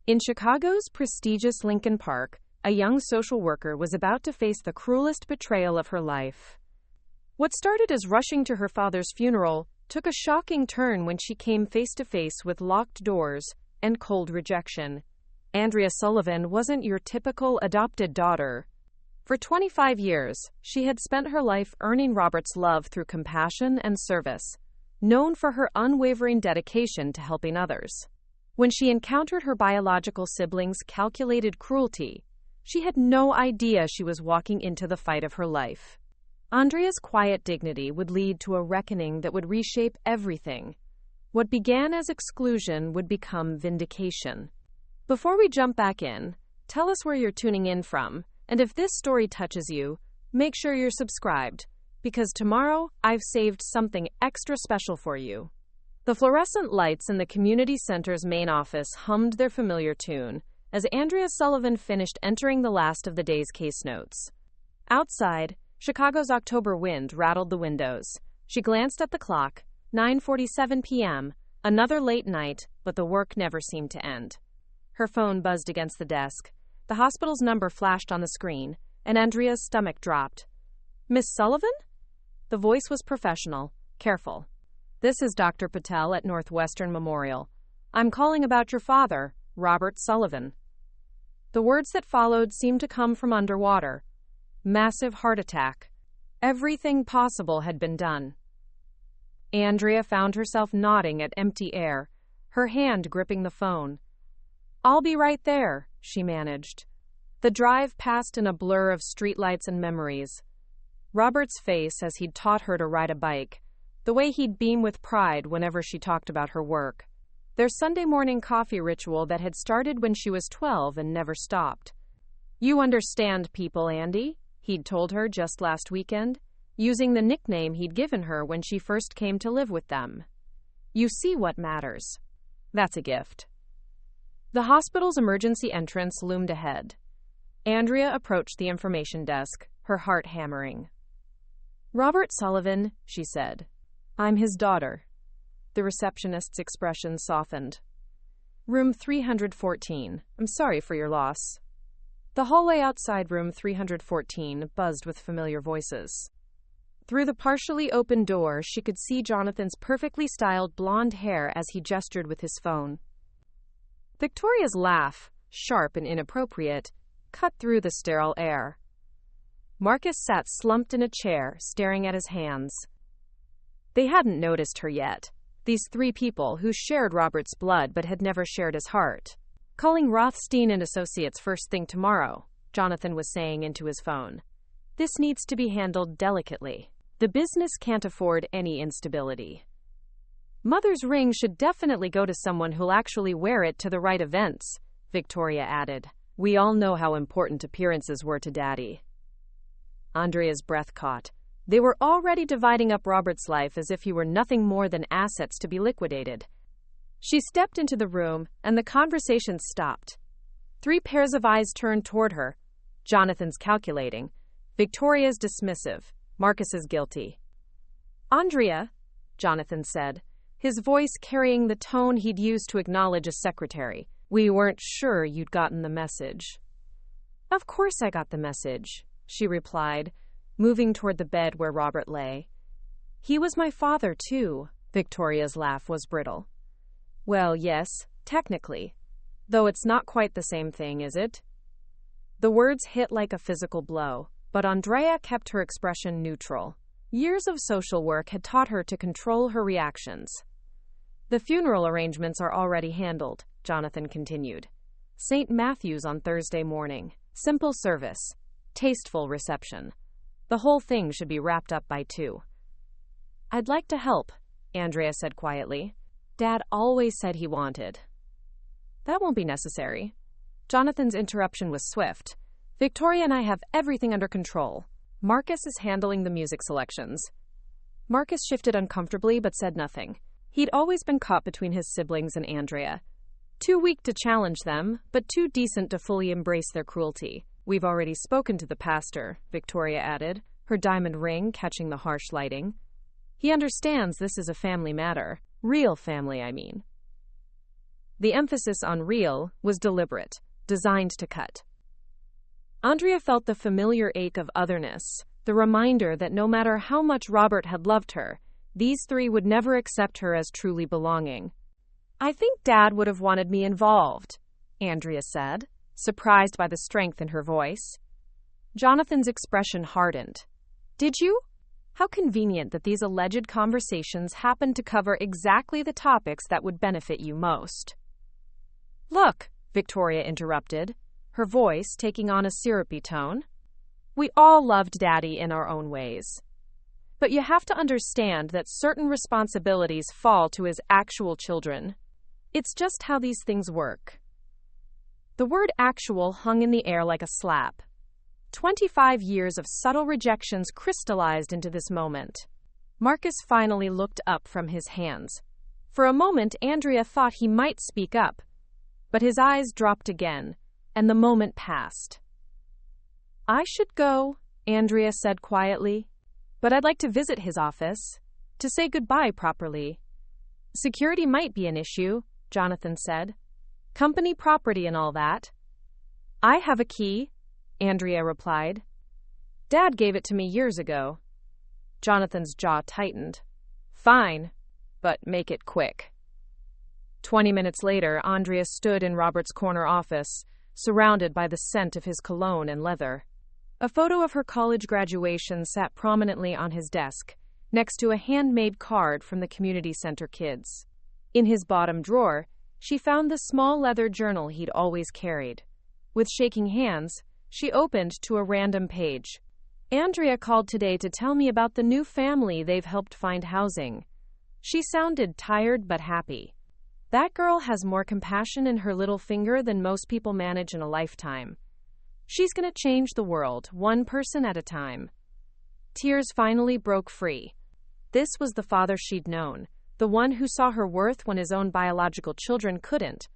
In Chicago's prestigious Lincoln Park, a young social worker was about to face the cruelest betrayal of her life. What started as rushing to her father's funeral took a shocking turn when she came face to face with locked doors and cold rejection. Andrea Sullivan wasn't your typical adopted daughter. For 25 years, she had spent her life earning Robert's love through compassion and service, known for her unwavering dedication to helping others. When she encountered her biological siblings' calculated cruelty, she had no idea she was walking into the fight of her life. Andrea's quiet dignity would lead to a reckoning that would reshape everything. What began as exclusion would become vindication. Before we jump back in, tell us where you're tuning in from, and if this story touches you, make sure you're subscribed, because tomorrow I've saved something extra special for you. The fluorescent lights in the community center's main office hummed their familiar tune as Andrea Sullivan finished entering the last of the day's case notes. Outside, Chicago's October wind rattled the windows. She glanced at the clock, 9:47 p.m., another late night, but the work never seemed to end. Her phone buzzed against the desk. The hospital's number flashed on the screen, and Andrea's stomach dropped. "Miss Sullivan?" The voice was professional, careful. "This is Dr. Patel at Northwestern Memorial. I'm calling about your father, Robert Sullivan." The words that followed seemed to come from underwater. Massive heart attack. Everything possible had been done. Andrea found herself nodding at empty air, her hand gripping the phone. "I'll be right there," she managed. The drive passed in a blur of streetlights and memories. Robert's face as he'd taught her to ride a bike, the way he'd beam with pride whenever she talked about her work. Their Sunday morning coffee ritual that had started when she was 12 and never stopped. "You understand people, Andy," he'd told her just last weekend, using the nickname he'd given her when she first came to live with them. "You see what matters." That's a gift. The hospital's emergency entrance loomed ahead. Andrea approached the information desk, her heart hammering. "Robert Sullivan," she said. "I'm his daughter." The receptionist's expression softened. "Room 314. I'm sorry for your loss." The hallway outside room 314 buzzed with familiar voices. Through the partially open door, she could see Jonathan's perfectly styled blonde hair as he gestured with his phone. Victoria's laugh, sharp and inappropriate, cut through the sterile air. Marcus sat slumped in a chair, staring at his hands. They hadn't noticed her yet, these three people who shared Robert's blood but had never shared his heart. "Calling Rothstein and Associates first thing tomorrow," Jonathan was saying into his phone. "This needs to be handled delicately. The business can't afford any instability." "Mother's ring should definitely go to someone who'll actually wear it to the right events," Victoria added. "We all know how important appearances were to Daddy." Andrea's breath caught. They were already dividing up Robert's life as if he were nothing more than assets to be liquidated. She stepped into the room, and the conversation stopped. Three pairs of eyes turned toward her. Jonathan's calculating, Victoria's dismissive, Marcus's guilty. "Andrea," Jonathan said, his voice carrying the tone he'd used to acknowledge a secretary. "We weren't sure you'd gotten the message." "Of course I got the message," she replied, moving toward the bed where Robert lay. "He was my father, too." Victoria's laugh was brittle. "Well, yes, technically. Though it's not quite the same thing, is it?" The words hit like a physical blow, but Andrea kept her expression neutral. Years of social work had taught her to control her reactions. "The funeral arrangements are already handled," Jonathan continued. "St. Matthew's on Thursday morning. Simple service. Tasteful reception. The whole thing should be wrapped up by 2. "I'd like to help," Andrea said quietly. "Dad always said he wanted." "That won't be necessary." Jonathan's interruption was swift. "Victoria and I have everything under control. Marcus is handling the music selections." Marcus shifted uncomfortably but said nothing. He'd always been caught between his siblings and Andrea. Too weak to challenge them, but too decent to fully embrace their cruelty. "We've already spoken to the pastor," Victoria added, her diamond ring catching the harsh lighting. "He understands this is a family matter. Real family, I mean." The emphasis on real was deliberate, designed to cut. Andrea felt the familiar ache of otherness, the reminder that no matter how much Robert had loved her, these three would never accept her as truly belonging. "I think Dad would have wanted me involved," Andrea said, surprised by the strength in her voice. Jonathan's expression hardened. "Did you?" How convenient that these alleged conversations happened to cover exactly the topics that would benefit you most. "Look," Victoria interrupted, her voice taking on a syrupy tone. "We all loved Daddy in our own ways. But you have to understand that certain responsibilities fall to his actual children. It's just how these things work." The word actual hung in the air like a slap. 25 years of subtle rejections crystallized into this moment. Marcus finally looked up from his hands. For a moment, Andrea thought he might speak up, but his eyes dropped again, and the moment passed. "I should go," Andrea said quietly, "but I'd like to visit his office, to say goodbye properly." "Security might be an issue," Jonathan said. "Company property and all that." "I have a key," Andrea replied. "Dad gave it to me years ago." Jonathan's jaw tightened. "Fine, but make it quick." 20 minutes later, Andrea stood in Robert's corner office, surrounded by the scent of his cologne and leather. A photo of her college graduation sat prominently on his desk, next to a handmade card from the community center kids. In his bottom drawer, she found the small leather journal he'd always carried. With shaking hands, she opened to a random page. "Andrea called today to tell me about the new family they've helped find housing. She sounded tired but happy. That girl has more compassion in her little finger than most people manage in a lifetime. She's gonna change the world, one person at a time." Tears finally broke free. This was the father she'd known, the one who saw her worth when his own biological children couldn't.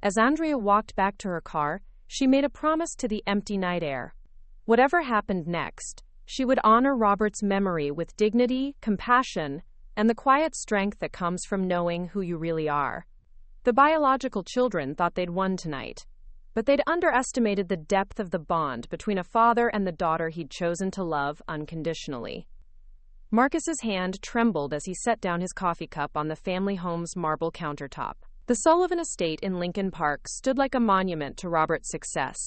As Andrea walked back to her car, she made a promise to the empty night air. Whatever happened next, she would honor Robert's memory with dignity, compassion, and the quiet strength that comes from knowing who you really are. The biological children thought they'd won tonight, but they'd underestimated the depth of the bond between a father and the daughter he'd chosen to love unconditionally. Marcus's hand trembled as he set down his coffee cup on the family home's marble countertop. The Sullivan estate in Lincoln Park stood like a monument to Robert's success,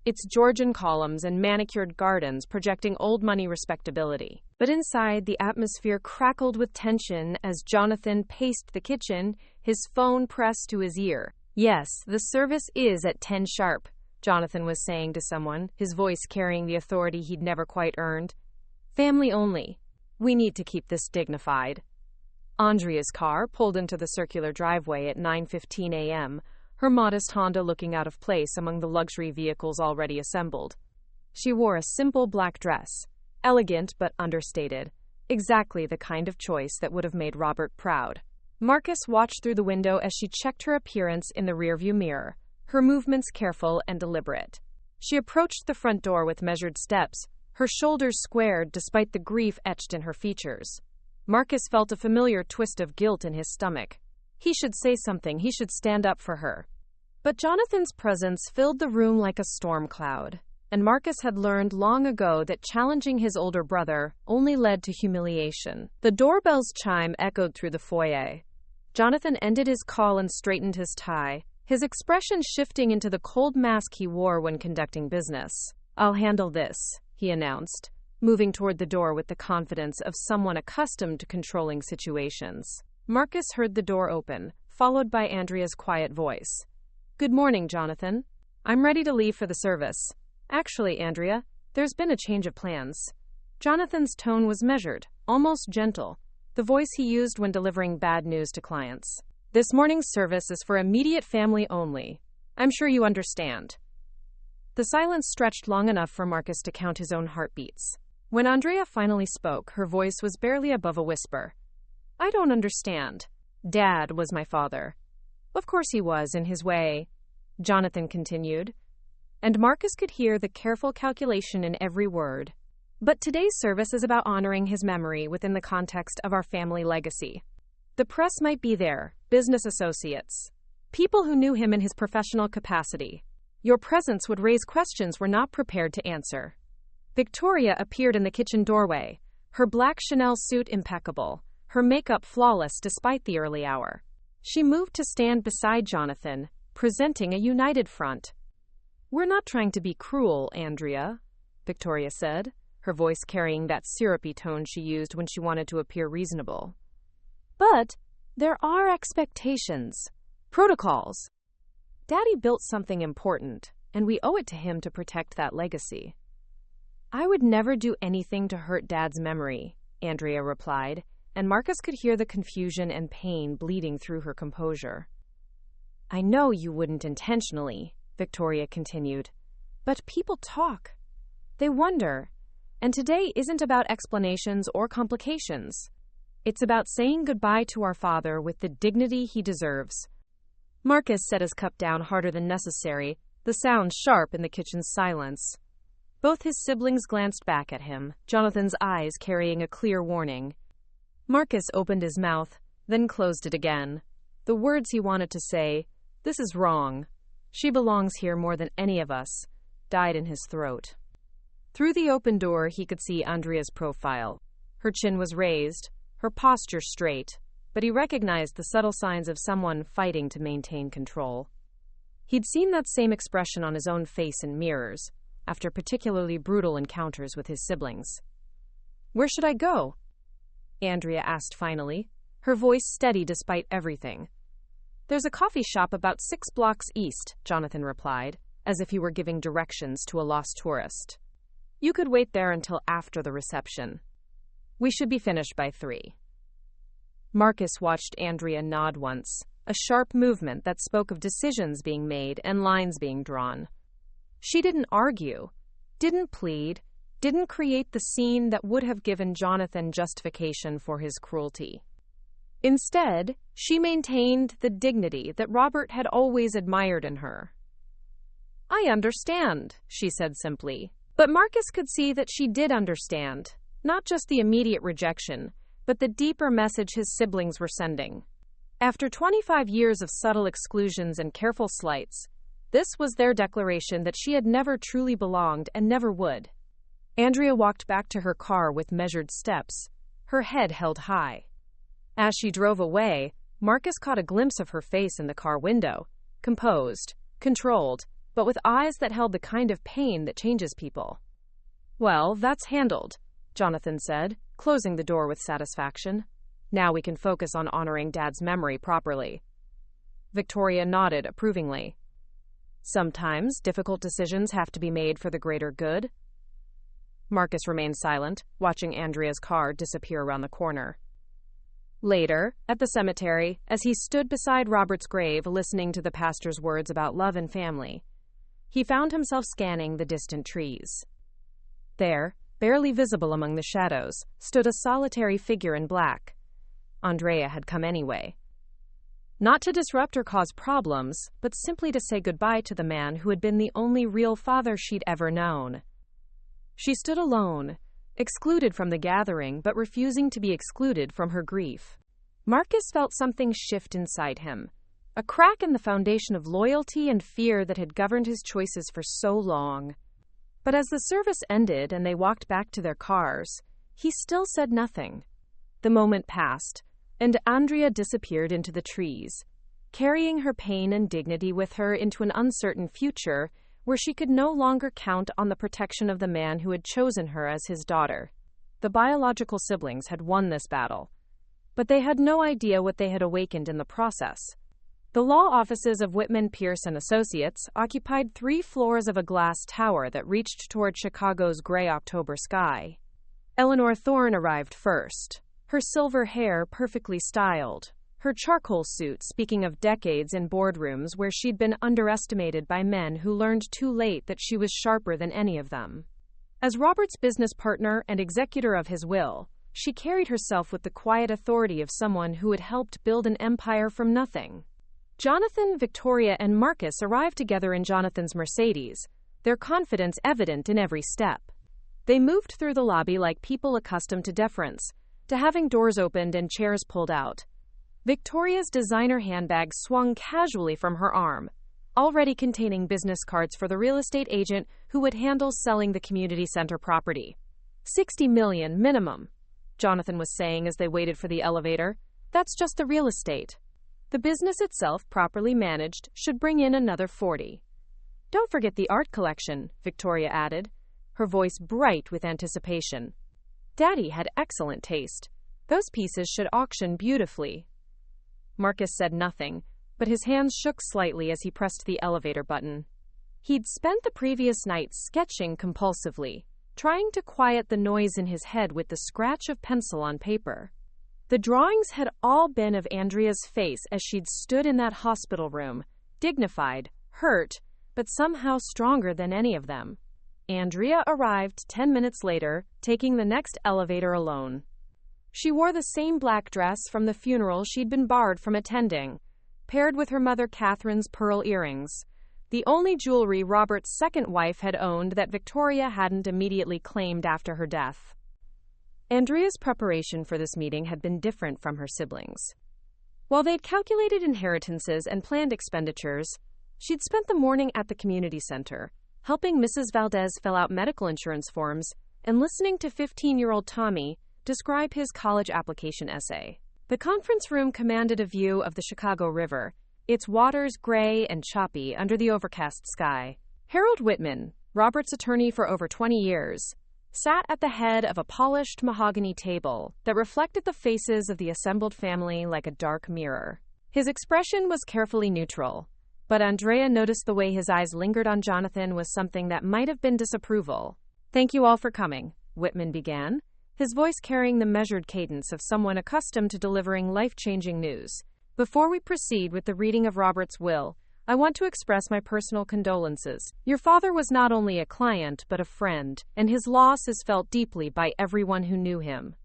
its Georgian columns and manicured gardens projecting old-money respectability. But inside, the atmosphere crackled with tension as Jonathan paced the kitchen, his phone pressed to his ear. "Yes, the service is at 10 sharp, Jonathan was saying to someone, his voice carrying the authority he'd never quite earned. "Family only. We need to keep this dignified." Andrea's car pulled into the circular driveway at 9:15 a.m., her modest Honda looking out of place among the luxury vehicles already assembled. She wore a simple black dress, elegant but understated, exactly the kind of choice that would have made Robert proud. Marcus watched through the window as she checked her appearance in the rearview mirror, her movements careful and deliberate. She approached the front door with measured steps, her shoulders squared despite the grief etched in her features. Marcus felt a familiar twist of guilt in his stomach. He should say something, he should stand up for her. But Jonathan's presence filled the room like a storm cloud, and Marcus had learned long ago that challenging his older brother only led to humiliation. The doorbell's chime echoed through the foyer. Jonathan ended his call and straightened his tie, his expression shifting into the cold mask he wore when conducting business. "I'll handle this," he announced, moving toward the door with the confidence of someone accustomed to controlling situations. Marcus heard the door open, followed by Andrea's quiet voice. "Good morning, Jonathan. I'm ready to leave for the service. Actually, Andrea, there's been a change of plans." Jonathan's tone was measured, almost gentle, the voice he used when delivering bad news to clients. "This morning's service is for immediate family only. I'm sure you understand." The silence stretched long enough for Marcus to count his own heartbeats. When Andrea finally spoke, her voice was barely above a whisper. "I don't understand. Dad was my father." "Of course he was, in his way," Jonathan continued, and Marcus could hear the careful calculation in every word. "But today's service is about honoring his memory within the context of our family legacy. The press might be there, business associates, People who knew him in his professional capacity. Your presence would raise questions we're not prepared to answer. Victoria appeared in the kitchen doorway, her black Chanel suit impeccable, her makeup flawless despite the early hour. She moved to stand beside Jonathan, presenting a united front. "We're not trying to be cruel, Andrea," Victoria said, her voice carrying that syrupy tone she used when she wanted to appear reasonable. "But there are expectations, protocols. Daddy built something important, and we owe it to him to protect that legacy." "I would never do anything to hurt Dad's memory," Andrea replied, and Marcus could hear the confusion and pain bleeding through her composure. "I know you wouldn't intentionally," Victoria continued, "but people talk. They wonder. And today isn't about explanations or complications. It's about saying goodbye to our father with the dignity he deserves." Marcus set his cup down harder than necessary, the sound sharp in the kitchen's silence. Both his siblings glanced back at him, Jonathan's eyes carrying a clear warning. Marcus opened his mouth, then closed it again. The words he wanted to say, "This is wrong. She belongs here more than any of us," died in his throat. Through the open door, he could see Andrea's profile. Her chin was raised, her posture straight, but he recognized the subtle signs of someone fighting to maintain control. He'd seen that same expression on his own face in mirrors, after particularly brutal encounters with his siblings. "Where should I go?" Andrea asked finally, her voice steady despite everything. "There's a coffee shop about 6 blocks east," Jonathan replied, as if he were giving directions to a lost tourist. "You could wait there until after the reception. We should be finished by 3. Marcus watched Andrea nod once, a sharp movement that spoke of decisions being made and lines being drawn. She didn't argue, didn't plead, didn't create the scene that would have given Jonathan justification for his cruelty. Instead, she maintained the dignity that Robert had always admired in her. "I understand," she said simply. But Marcus could see that she did understand, not just the immediate rejection, but the deeper message his siblings were sending. After 25 years of subtle exclusions and careful slights, this was their declaration that she had never truly belonged and never would. Andrea walked back to her car with measured steps, her head held high. As she drove away, Marcus caught a glimpse of her face in the car window, composed, controlled, but with eyes that held the kind of pain that changes people. "Well, that's handled," Jonathan said, closing the door with satisfaction. "Now we can focus on honoring Dad's memory properly." Victoria nodded approvingly. "Sometimes difficult decisions have to be made for the greater good." Marcus remained silent, watching Andrea's car disappear around the corner. Later, at the cemetery, as he stood beside Robert's grave listening to the pastor's words about love and family, he found himself scanning the distant trees. There, barely visible among the shadows, stood a solitary figure in black. Andrea had come anyway. Not to disrupt or cause problems, but simply to say goodbye to the man who had been the only real father she'd ever known. She stood alone, excluded from the gathering, but refusing to be excluded from her grief. Marcus felt something shift inside him, a crack in the foundation of loyalty and fear that had governed his choices for so long. But as the service ended and they walked back to their cars, he still said nothing. The moment passed, and Andrea disappeared into the trees, carrying her pain and dignity with her into an uncertain future where she could no longer count on the protection of the man who had chosen her as his daughter. The biological siblings had won this battle, but they had no idea what they had awakened in the process. The law offices of Whitman, Pierce & Associates occupied 3 floors of a glass tower that reached toward Chicago's gray October sky. Eleanor Thorne arrived first, her silver hair perfectly styled, her charcoal suit speaking of decades in boardrooms where she'd been underestimated by men who learned too late that she was sharper than any of them. As Robert's business partner and executor of his will, she carried herself with the quiet authority of someone who had helped build an empire from nothing. Jonathan, Victoria, and Marcus arrived together in Jonathan's Mercedes, their confidence evident in every step. They moved through the lobby like people accustomed to deference, to having doors opened and chairs pulled out. Victoria's designer handbag swung casually from her arm, already containing business cards for the real estate agent who would handle selling the community center property. $60 million minimum, Jonathan was saying as they waited for the elevator. That's just the real estate. The business itself, properly managed, should bring in another 40. Don't forget the art collection, Victoria added, her voice bright with anticipation. Daddy had excellent taste. Those pieces should auction beautifully. Marcus said nothing, but his hands shook slightly as he pressed the elevator button. He'd spent the previous night sketching compulsively, trying to quiet the noise in his head with the scratch of pencil on paper. The drawings had all been of Andrea's face as she'd stood in that hospital room, dignified, hurt, but somehow stronger than any of them. Andrea arrived 10 minutes later, taking the next elevator alone. She wore the same black dress from the funeral she'd been barred from attending, paired with her mother Catherine's pearl earrings, the only jewelry Robert's second wife had owned that Victoria hadn't immediately claimed after her death. Andrea's preparation for this meeting had been different from her siblings. While they'd calculated inheritances and planned expenditures, she'd spent the morning at the community center, helping Mrs. Valdez fill out medical insurance forms and listening to 15-year-old Tommy describe his college application essay. The conference room commanded a view of the Chicago River, its waters gray and choppy under the overcast sky. Harold Whitman, Robert's attorney for over 20 years, sat at the head of a polished mahogany table that reflected the faces of the assembled family like a dark mirror. His expression was carefully neutral, but Andrea noticed the way his eyes lingered on Jonathan was something that might have been disapproval. "Thank you all for coming," Whitman began, his voice carrying the measured cadence of someone accustomed to delivering life-changing news. "Before we proceed with the reading of Robert's will, I want to express my personal condolences. Your father was not only a client but a friend, and his loss is felt deeply by everyone who knew him."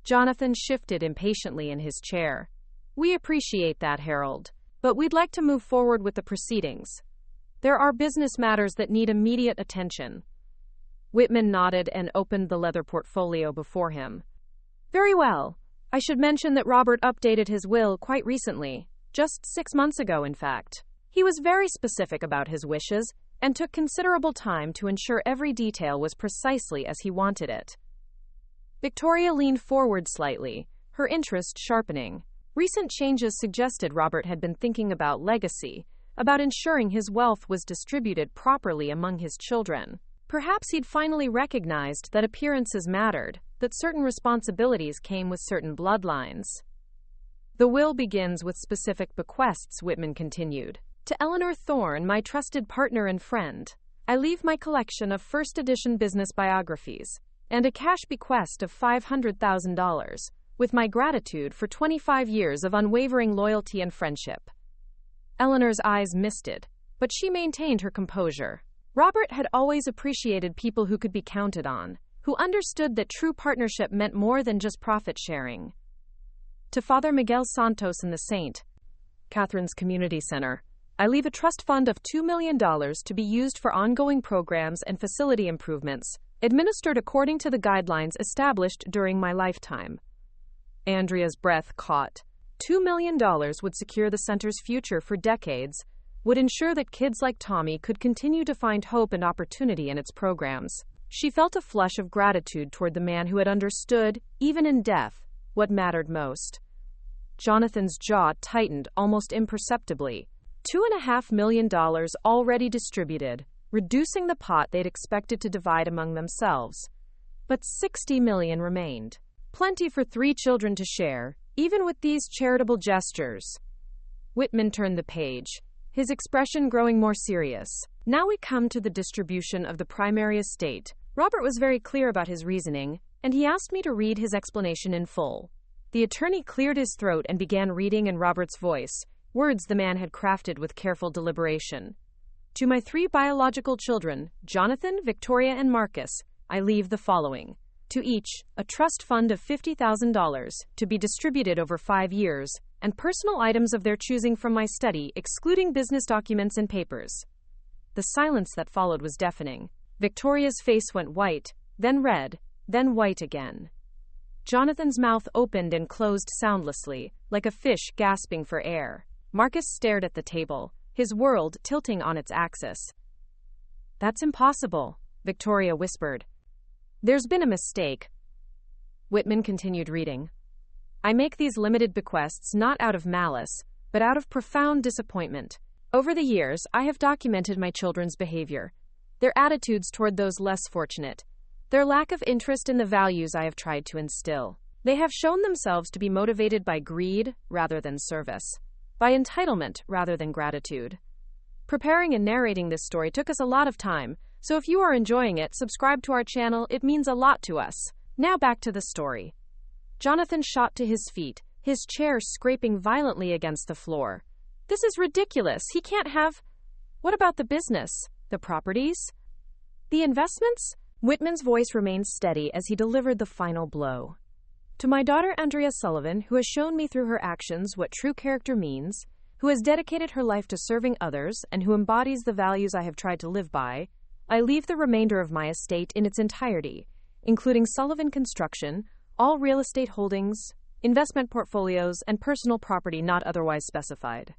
Jonathan shifted impatiently in his chair. "We appreciate that, Harold, but we'd like to move forward with the proceedings. There are business matters that need immediate attention." Whitman nodded and opened the leather portfolio before him. "Very well. I should mention that Robert updated his will quite recently, just 6 months ago, in fact. He was very specific about his wishes and took considerable time to ensure every detail was precisely as he wanted it." Victoria leaned forward slightly, her interest sharpening. Recent changes suggested Robert had been thinking about legacy, about ensuring his wealth was distributed properly among his children. Perhaps he'd finally recognized that appearances mattered, that certain responsibilities came with certain bloodlines. "The will begins with specific bequests," Whitman continued. "To Eleanor Thorne, my trusted partner and friend, I leave my collection of first-edition business biographies and a cash bequest of $500,000, with my gratitude for 25 years of unwavering loyalty and friendship." Eleanor's eyes misted, but she maintained her composure. Robert had always appreciated people who could be counted on, who understood that true partnership meant more than just profit sharing. "To Father Miguel Santos and the Saint, Catherine's Community Center, I leave a trust fund of $2 million to be used for ongoing programs and facility improvements, administered according to the guidelines established during my lifetime." Andrea's breath caught. $2 million would secure the center's future for decades, would ensure that kids like Tommy could continue to find hope and opportunity in its programs. She felt a flush of gratitude toward the man who had understood, even in death, what mattered most. Jonathan's jaw tightened almost imperceptibly. $2.5 million already distributed, reducing the pot they'd expected to divide among themselves. But $60 million remained. Plenty for 3 children to share, even with these charitable gestures. Whitman turned the page, his expression growing more serious. "Now we come to the distribution of the primary estate." Robert was very clear about his reasoning, and he asked me to read his explanation in full. The attorney cleared his throat and began reading in Robert's voice, words the man had crafted with careful deliberation. "To my 3 biological children, Jonathan, Victoria, and Marcus, I leave the following. To each, a trust fund of $50,000, to be distributed over 5 years, and personal items of their choosing from my study, excluding business documents and papers." The silence that followed was deafening. Victoria's face went white, then red, then white again. Jonathan's mouth opened and closed soundlessly, like a fish gasping for air. Marcus stared at the table, his world tilting on its axis. "That's impossible," Victoria whispered. "There's been a mistake." Whitman continued reading. "I make these limited bequests not out of malice, but out of profound disappointment. Over the years, I have documented my children's behavior, their attitudes toward those less fortunate, their lack of interest in the values I have tried to instill. They have shown themselves to be motivated by greed rather than service, by entitlement rather than gratitude. Preparing and narrating this story took us a lot of time, so if you are enjoying it, subscribe to our channel, it means a lot to us. Now back to the story." Jonathan shot to his feet, his chair scraping violently against the floor. "This is ridiculous. He can't have... What about the business? The properties? The investments?" Whitman's voice remained steady as he delivered the final blow. "To my daughter Andrea Sullivan, who has shown me through her actions what true character means, who has dedicated her life to serving others, and who embodies the values I have tried to live by, I leave the remainder of my estate in its entirety, including Sullivan Construction, all real estate holdings, investment portfolios, and personal property not otherwise specified."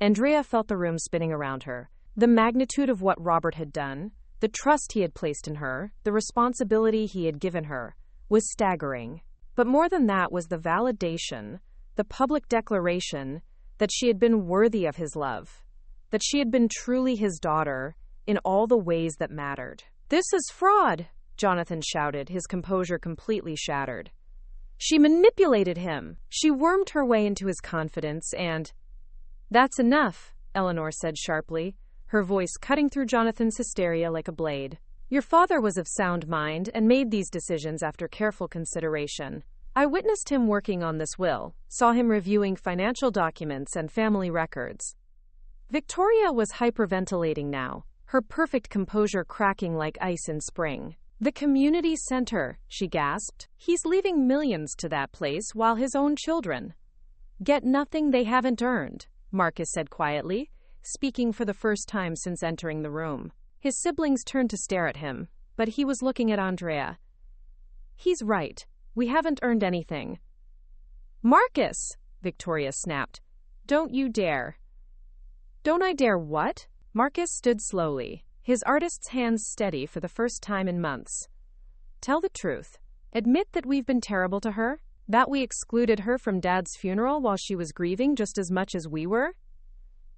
Andrea felt the room spinning around her. The magnitude of what Robert had done, the trust he had placed in her, the responsibility he had given her, was staggering. But more than that was the validation, the public declaration, that she had been worthy of his love, that she had been truly his daughter, in all the ways that mattered. "This is fraud," Jonathan shouted, his composure completely shattered. "She manipulated him. She wormed her way into his confidence and—" "That's enough," Eleanor said sharply, her voice cutting through Jonathan's hysteria like a blade. "Your father was of sound mind and made these decisions after careful consideration. I witnessed him working on this will, saw him reviewing financial documents and family records." Victoria was hyperventilating now, her perfect composure cracking like ice in spring. "The community center," she gasped. "He's leaving millions to that place while his own children get nothing they haven't earned," Marcus said quietly, speaking for the first time since entering the room. His siblings turned to stare at him, but he was looking at Andrea. "He's right. We haven't earned anything." "Marcus!" Victoria snapped. "Don't you dare." "Don't I dare what?" Marcus stood slowly, his artist's hands steady for the first time in months. "Tell the truth. Admit that we've been terrible to her, that we excluded her from Dad's funeral while she was grieving just as much as we were."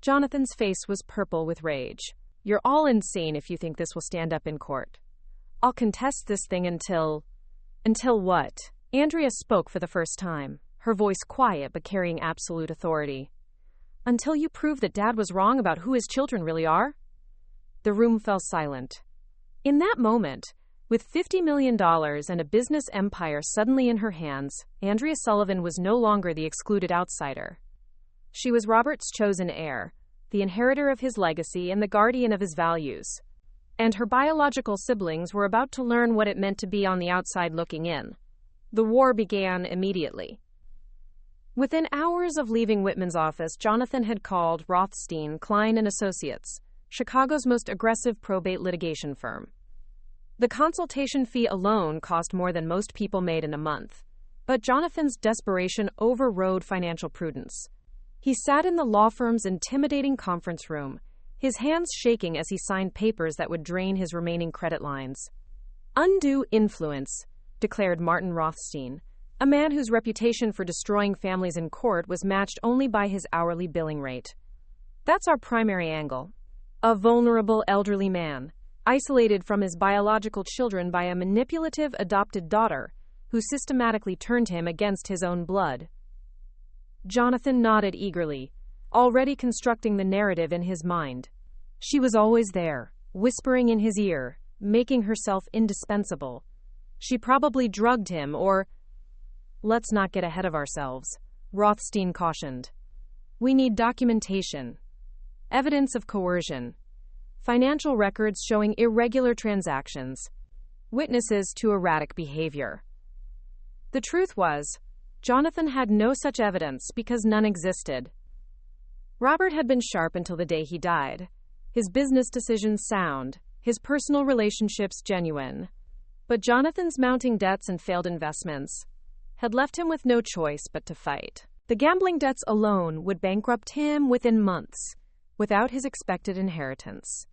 Jonathan's face was purple with rage. "You're all insane if you think this will stand up in court. I'll contest this thing until..." "Until what?" Andrea spoke for the first time, her voice quiet but carrying absolute authority. "Until you prove that Dad was wrong about who his children really are." The room fell silent. In that moment, with $50 million and a business empire suddenly in her hands, Andrea Sullivan was no longer the excluded outsider. She was Robert's chosen heir, the inheritor of his legacy and the guardian of his values. And her biological siblings were about to learn what it meant to be on the outside looking in. The war began immediately. Within hours of leaving Whitman's office, Jonathan had called Rothstein, Klein & Associates, Chicago's most aggressive probate litigation firm. The consultation fee alone cost more than most people made in a month. But Jonathan's desperation overrode financial prudence. He sat in the law firm's intimidating conference room, his hands shaking as he signed papers that would drain his remaining credit lines. "Undue influence," declared Martin Rothstein, a man whose reputation for destroying families in court was matched only by his hourly billing rate. "That's our primary angle. A vulnerable elderly man, isolated from his biological children by a manipulative adopted daughter, who systematically turned him against his own blood." Jonathan nodded eagerly, already constructing the narrative in his mind. She was always there, whispering in his ear, making herself indispensable. She probably drugged him or... "Let's not get ahead of ourselves," Rothstein cautioned. "We need documentation, evidence of coercion, financial records showing irregular transactions, witnesses to erratic behavior." The truth was, Jonathan had no such evidence because none existed. Robert had been sharp until the day he died, his business decisions sound, his personal relationships genuine. But Jonathan's mounting debts and failed investments, had left him with no choice but to fight. The gambling debts alone would bankrupt him within months, without his expected inheritance.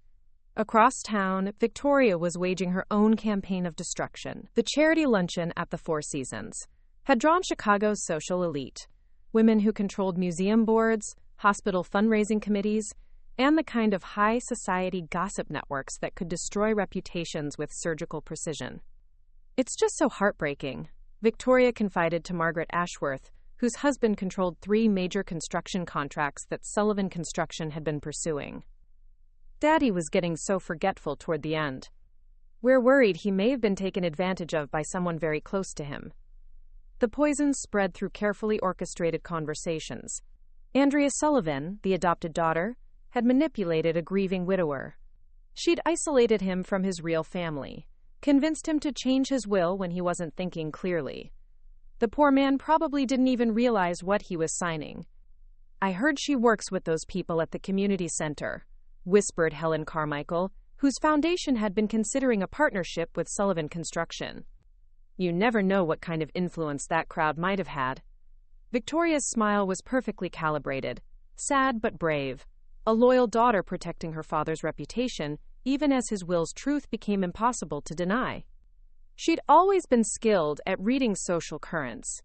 Across town, Victoria was waging her own campaign of destruction. The charity luncheon at the Four Seasons had drawn Chicago's social elite, women who controlled museum boards, hospital fundraising committees, and the kind of high society gossip networks that could destroy reputations with surgical precision. "It's just so heartbreaking," Victoria confided to Margaret Ashworth, whose husband controlled 3 major construction contracts that Sullivan Construction had been pursuing. "Daddy was getting so forgetful toward the end. We're worried he may have been taken advantage of by someone very close to him." The poison spread through carefully orchestrated conversations. Andrea Sullivan, the adopted daughter, had manipulated a grieving widower. She'd isolated him from his real family, convinced him to change his will when he wasn't thinking clearly. The poor man probably didn't even realize what he was signing. "I heard she works with those people at the community center," whispered Helen Carmichael, whose foundation had been considering a partnership with Sullivan Construction. "You never know what kind of influence that crowd might have had." Victoria's smile was perfectly calibrated, sad but brave, a loyal daughter protecting her father's reputation, even as his will's truth became impossible to deny. She'd always been skilled at reading social currents,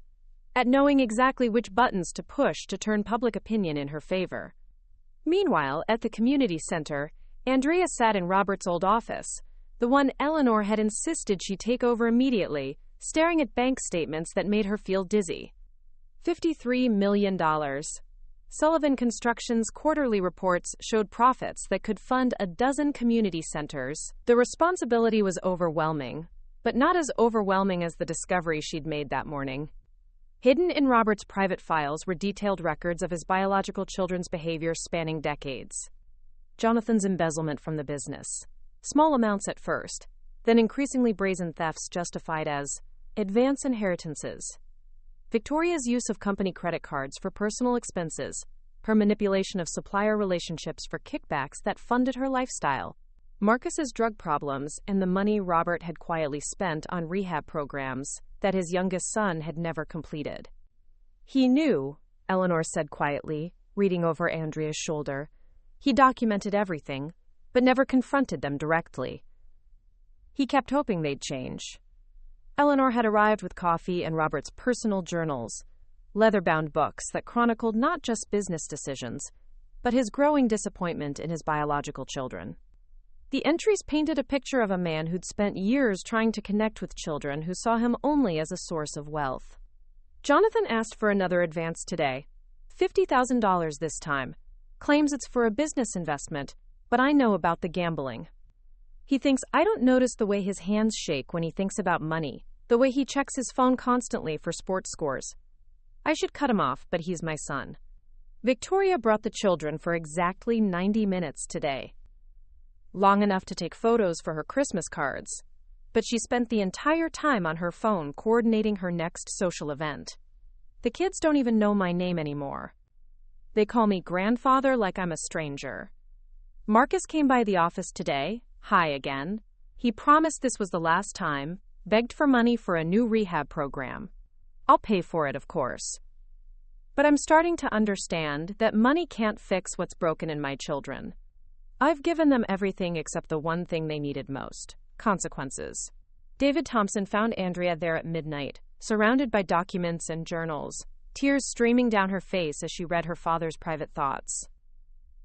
at knowing exactly which buttons to push to turn public opinion in her favor. Meanwhile, at the community center, Andrea sat in Robert's old office, the one Eleanor had insisted she take over immediately, staring at bank statements that made her feel dizzy. $53 million. Sullivan Construction's quarterly reports showed profits that could fund a dozen community centers. The responsibility was overwhelming, but not as overwhelming as the discovery she'd made that morning. Hidden in Robert's private files were detailed records of his biological children's behavior spanning decades. Jonathan's embezzlement from the business. Small amounts at first, then increasingly brazen thefts justified as advance inheritances. Victoria's use of company credit cards for personal expenses, her manipulation of supplier relationships for kickbacks that funded her lifestyle, Marcus's drug problems, and the money Robert had quietly spent on rehab programs that his youngest son had never completed. "He knew," Eleanor said quietly, reading over Andrea's shoulder. "He documented everything, but never confronted them directly. He kept hoping they'd change." Eleanor had arrived with coffee and Robert's personal journals, leather-bound books that chronicled not just business decisions, but his growing disappointment in his biological children. The entries painted a picture of a man who'd spent years trying to connect with children who saw him only as a source of wealth. "Jonathan asked for another advance today, $50,000 this time. Claims it's for a business investment, but I know about the gambling. He thinks I don't notice the way his hands shake when he thinks about money, the way he checks his phone constantly for sports scores. I should cut him off, but he's my son." Victoria brought the children for exactly 90 minutes today. Long enough to take photos for her Christmas cards, but she spent the entire time on her phone coordinating her next social event. "The kids don't even know my name anymore. They call me grandfather like I'm a stranger. Marcus came by the office today, hi again. He promised this was the last time, begged for money for a new rehab program. I'll pay for it, of course. But I'm starting to understand that money can't fix what's broken in my children. I've given them everything except the one thing they needed most: consequences." David Thompson found Andrea there at midnight, surrounded by documents and journals, tears streaming down her face as she read her father's private thoughts.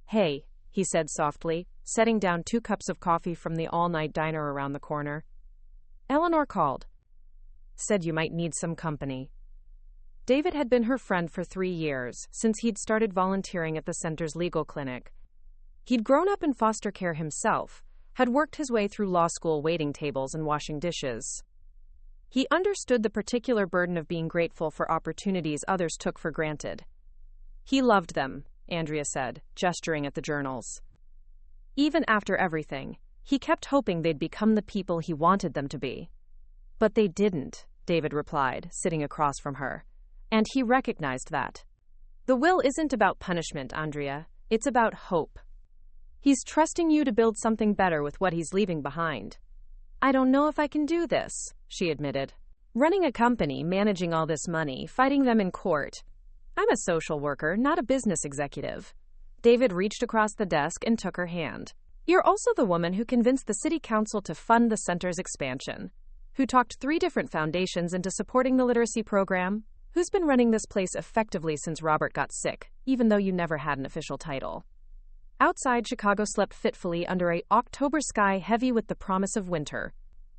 "Hey," he said softly, setting down 2 cups of coffee from the all-night diner around the corner. "Eleanor called. Said you might need some company." David had been her friend for 3 years, since he'd started volunteering at the center's legal clinic. He'd grown up in foster care himself, had worked his way through law school waiting tables and washing dishes. He understood the particular burden of being grateful for opportunities others took for granted. He loved them, Andrea said, gesturing at the journals. Even after everything, he kept hoping they'd become the people he wanted them to be. "But they didn't," David replied, sitting across from her. And he recognized that. "The will isn't about punishment, Andrea. It's about hope. He's trusting you to build something better with what he's leaving behind." "I don't know if I can do this," she admitted. Running a company, managing all this money, fighting them in court. I'm a social worker, not a business executive. David reached across the desk and took her hand. You're also the woman who convinced the city council to fund the center's expansion, who talked 3 different foundations into supporting the literacy program, who's been running this place effectively since Robert got sick, even though you never had an official title. Outside, Chicago slept fitfully under an October sky heavy with the promise of winter.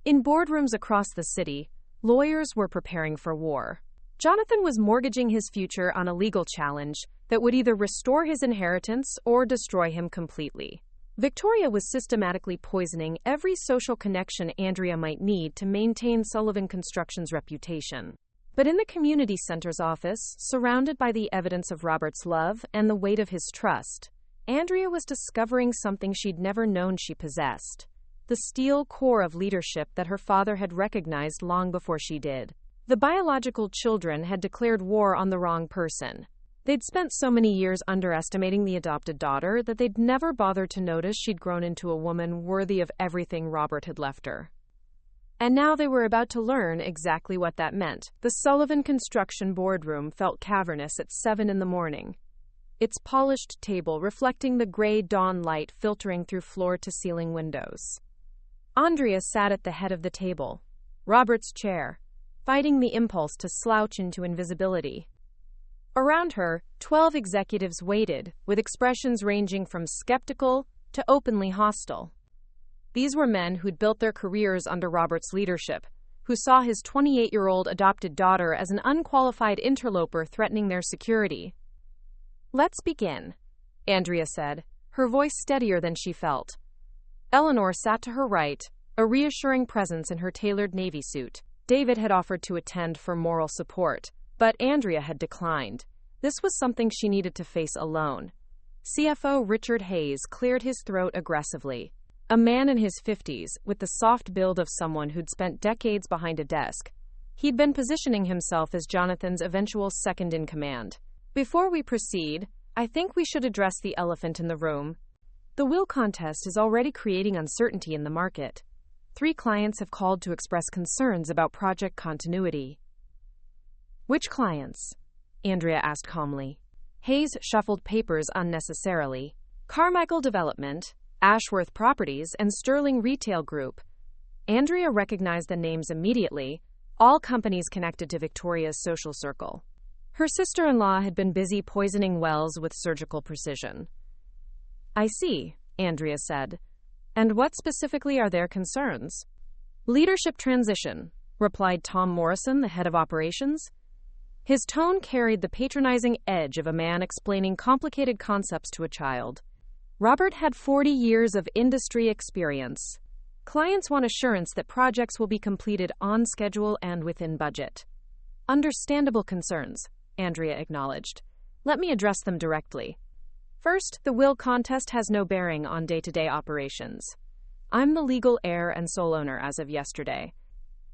In boardrooms across the city, lawyers were preparing for war. Jonathan was mortgaging his future on a legal challenge that would either restore his inheritance or destroy him completely. Victoria was systematically poisoning every social connection Andrea might need to maintain Sullivan Construction's reputation. But in the community center's office, surrounded by the evidence of Robert's love and the weight of his trust, Andrea was discovering something she'd never known she possessed: the steel core of leadership that her father had recognized long before she did. The biological children had declared war on the wrong person. They'd spent so many years underestimating the adopted daughter that they'd never bothered to notice she'd grown into a woman worthy of everything Robert had left her. And now they were about to learn exactly what that meant. The Sullivan Construction boardroom felt cavernous at 7 a.m, its polished table reflecting the gray dawn light filtering through floor-to-ceiling windows. Andrea sat at the head of the table, Robert's chair, fighting the impulse to slouch into invisibility. Around her, 12 executives waited, with expressions ranging from skeptical to openly hostile. These were men who'd built their careers under Robert's leadership, who saw his 28-year-old adopted daughter as an unqualified interloper threatening their security. "Let's begin," Andrea said, her voice steadier than she felt. Eleanor sat to her right, a reassuring presence in her tailored navy suit. David had offered to attend for moral support, but Andrea had declined. This was something she needed to face alone. CFO Richard Hayes cleared his throat aggressively. A man in his 50s, with the soft build of someone who'd spent decades behind a desk. He'd been positioning himself as Jonathan's eventual second-in-command. "Before we proceed, I think we should address the elephant in the room. The will contest is already creating uncertainty in the market. 3 clients have called to express concerns about project continuity." "Which clients?" Andrea asked calmly. Hayes shuffled papers unnecessarily. "Carmichael Development, Ashworth Properties, and Sterling Retail Group." Andrea recognized the names immediately, all companies connected to Victoria's social circle. Her sister-in-law had been busy poisoning wells with surgical precision. "I see," Andrea said. "And what specifically are their concerns?" "Leadership transition," replied Tom Morrison, the head of operations. His tone carried the patronizing edge of a man explaining complicated concepts to a child. Robert had 40 years of industry experience. Clients want assurance that projects will be completed on schedule and within budget. "Understandable concerns," Andrea acknowledged. "Let me address them directly. First, the will contest has no bearing on day-to-day operations. I'm the legal heir and sole owner as of yesterday.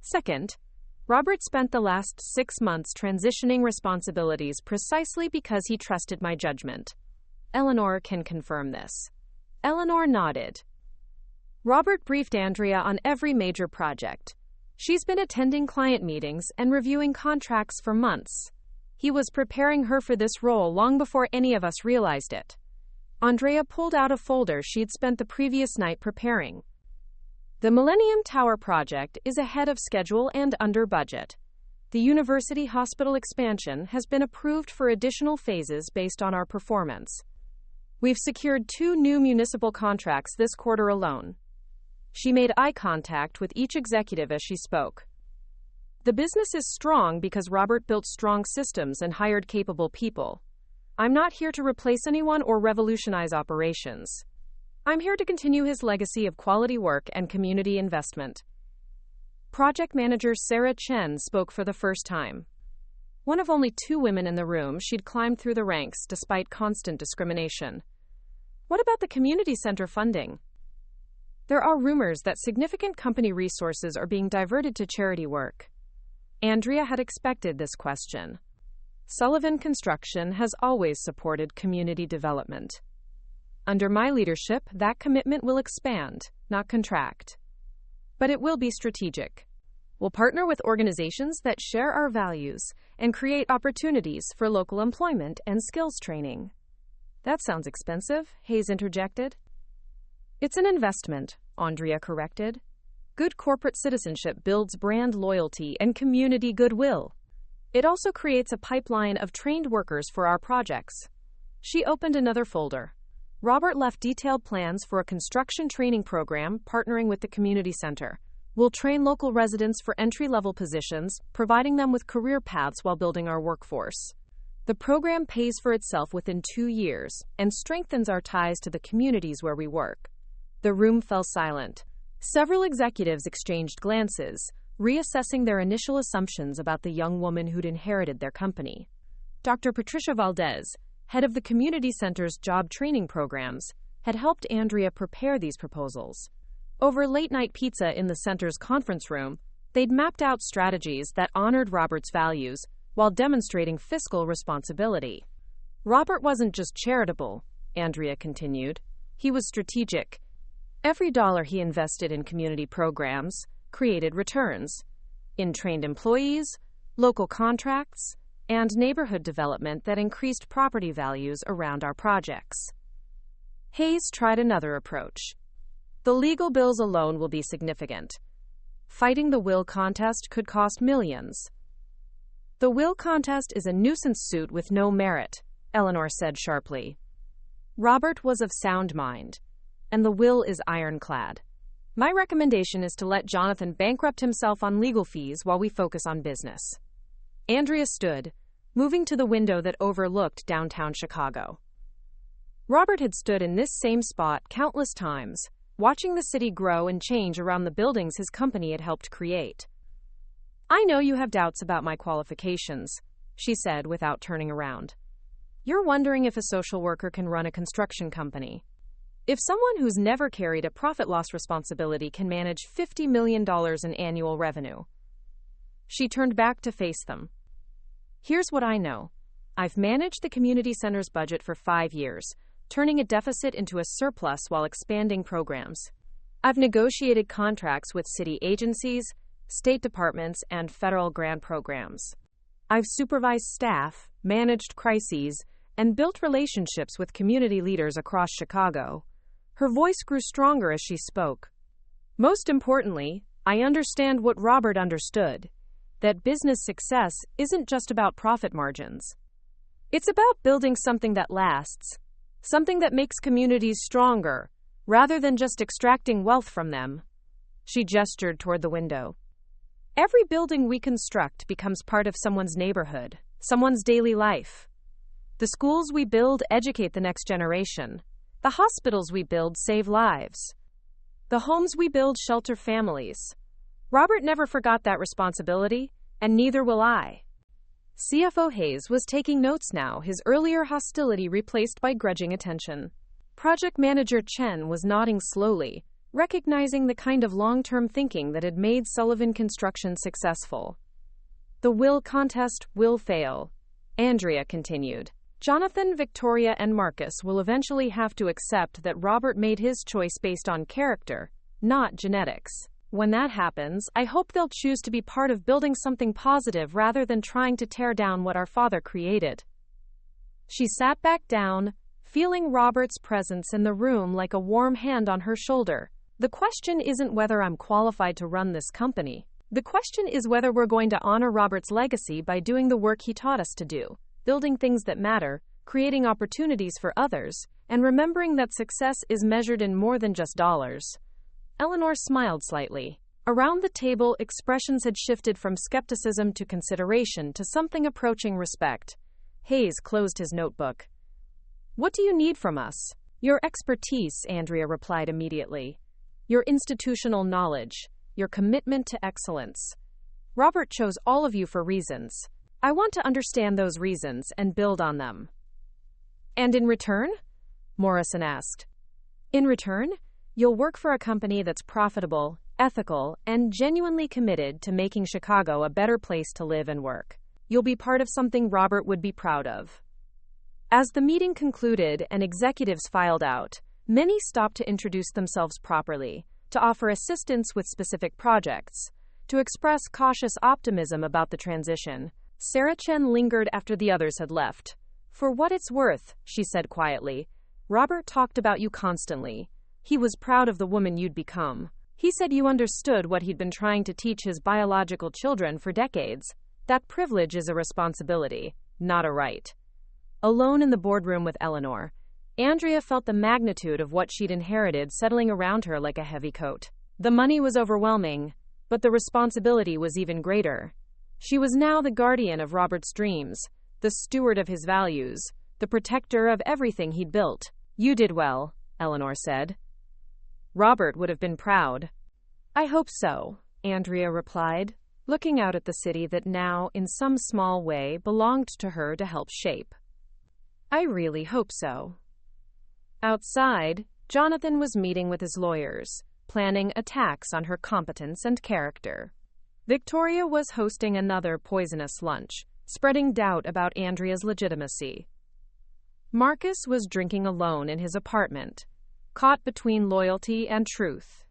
Second, Robert spent the last 6 months transitioning responsibilities precisely because he trusted my judgment. Eleanor can confirm this." Eleanor nodded. Robert briefed Andrea on every major project. She's been attending client meetings and reviewing contracts for months. He was preparing her for this role long before any of us realized it. Andrea pulled out a folder she'd spent the previous night preparing. "The Millennium Tower project is ahead of schedule and under budget. The university hospital expansion has been approved for additional phases based on our performance. We've secured 2 new municipal contracts this quarter alone." She made eye contact with each executive as she spoke. "The business is strong because Robert built strong systems and hired capable people. I'm not here to replace anyone or revolutionize operations. I'm here to continue his legacy of quality work and community investment." Project manager Sarah Chen spoke for the first time. One of only 2 women in the room, she'd climbed through the ranks despite constant discrimination. "What about the community center funding?" "There are rumors that significant company resources are being diverted to charity work." Andrea had expected this question. Sullivan Construction has always supported community development. Under my leadership, that commitment will expand, not contract. But it will be strategic. We'll partner with organizations that share our values and create opportunities for local employment and skills training. That sounds expensive, Hayes interjected. It's an investment, Andrea corrected. Good corporate citizenship builds brand loyalty and community goodwill. It also creates a pipeline of trained workers for our projects. She opened another folder. Robert left detailed plans for a construction training program partnering with the community center. We'll train local residents for entry-level positions, providing them with career paths while building our workforce. The program pays for itself within 2 years and strengthens our ties to the communities where we work. The room fell silent. Several executives exchanged glances, reassessing their initial assumptions about the young woman who'd inherited their company. Dr. Patricia Valdez, head of the community center's job training programs, had helped Andrea prepare these proposals. Over late-night pizza in the center's conference room, they'd mapped out strategies that honored Robert's values while demonstrating fiscal responsibility. Robert wasn't just charitable, Andrea continued. He was strategic. Every dollar he invested in community programs created returns in trained employees, local contracts, and neighborhood development that increased property values around our projects. Hayes tried another approach. The legal bills alone will be significant. Fighting the will contest could cost millions. The will contest is a nuisance suit with no merit, Eleanor said sharply. Robert was of sound mind, and the will is ironclad. My recommendation is to let Jonathan bankrupt himself on legal fees while we focus on business. Andrea stood, moving to the window that overlooked downtown Chicago. Robert had stood in this same spot countless times, watching the city grow and change around the buildings his company had helped create. I know you have doubts about my qualifications, she said without turning around. You're wondering if a social worker can run a construction company. If someone who's never carried a profit-loss responsibility can manage $50 million in annual revenue. She turned back to face them. Here's what I know. I've managed the community center's budget for 5 years, turning a deficit into a surplus while expanding programs. I've negotiated contracts with city agencies, state departments, and federal grant programs. I've supervised staff, managed crises, and built relationships with community leaders across Chicago. Her voice grew stronger as she spoke. Most importantly, I understand what Robert understood, that business success isn't just about profit margins. It's about building something that lasts, something that makes communities stronger, rather than just extracting wealth from them. She gestured toward the window. Every building we construct becomes part of someone's neighborhood, someone's daily life. The schools we build educate the next generation. The hospitals we build save lives. The homes we build shelter families. Robert never forgot that responsibility, and neither will I. CFO Hayes was taking notes now, his earlier hostility replaced by grudging attention. Project manager Chen was nodding slowly, recognizing the kind of long-term thinking that had made Sullivan Construction successful. The will contest will fail, Andrea continued. Jonathan, Victoria, and Marcus will eventually have to accept that Robert made his choice based on character, not genetics. When that happens, I hope they'll choose to be part of building something positive rather than trying to tear down what our father created. She sat back down, feeling Robert's presence in the room like a warm hand on her shoulder. The question isn't whether I'm qualified to run this company. The question is whether we're going to honor Robert's legacy by doing the work he taught us to do, building things that matter, creating opportunities for others, and remembering that success is measured in more than just dollars. Eleanor smiled slightly. Around the table, expressions had shifted from skepticism to consideration to something approaching respect. Hayes closed his notebook. What do you need from us? Your expertise, Andrea replied immediately. Your institutional knowledge, your commitment to excellence. Robert chose all of you for reasons. I want to understand those reasons and build on them. And in return? Morrison asked. In return, you'll work for a company that's profitable, ethical, and genuinely committed to making Chicago a better place to live and work. You'll be part of something Robert would be proud of. As the meeting concluded and executives filed out, many stopped to introduce themselves properly, to offer assistance with specific projects, to express cautious optimism about the transition. Sarah Chen lingered after the others had left. "For what it's worth," she said quietly, "Robert talked about you constantly. He was proud of the woman you'd become. He said you understood what he'd been trying to teach his biological children for decades. That privilege is a responsibility, not a right." Alone in the boardroom with Eleanor, Andrea felt the magnitude of what she'd inherited settling around her like a heavy coat. The money was overwhelming, but the responsibility was even greater. She was now the guardian of Robert's dreams, the steward of his values, the protector of everything he'd built. "You did well," Eleanor said. "Robert would have been proud." "I hope so," Andrea replied, looking out at the city that now, in some small way, belonged to her to help shape. "I really hope so." Outside, Jonathan was meeting with his lawyers, planning attacks on her competence and character. Victoria was hosting another poisonous lunch, spreading doubt about Andrea's legitimacy. Marcus was drinking alone in his apartment, caught between loyalty and truth.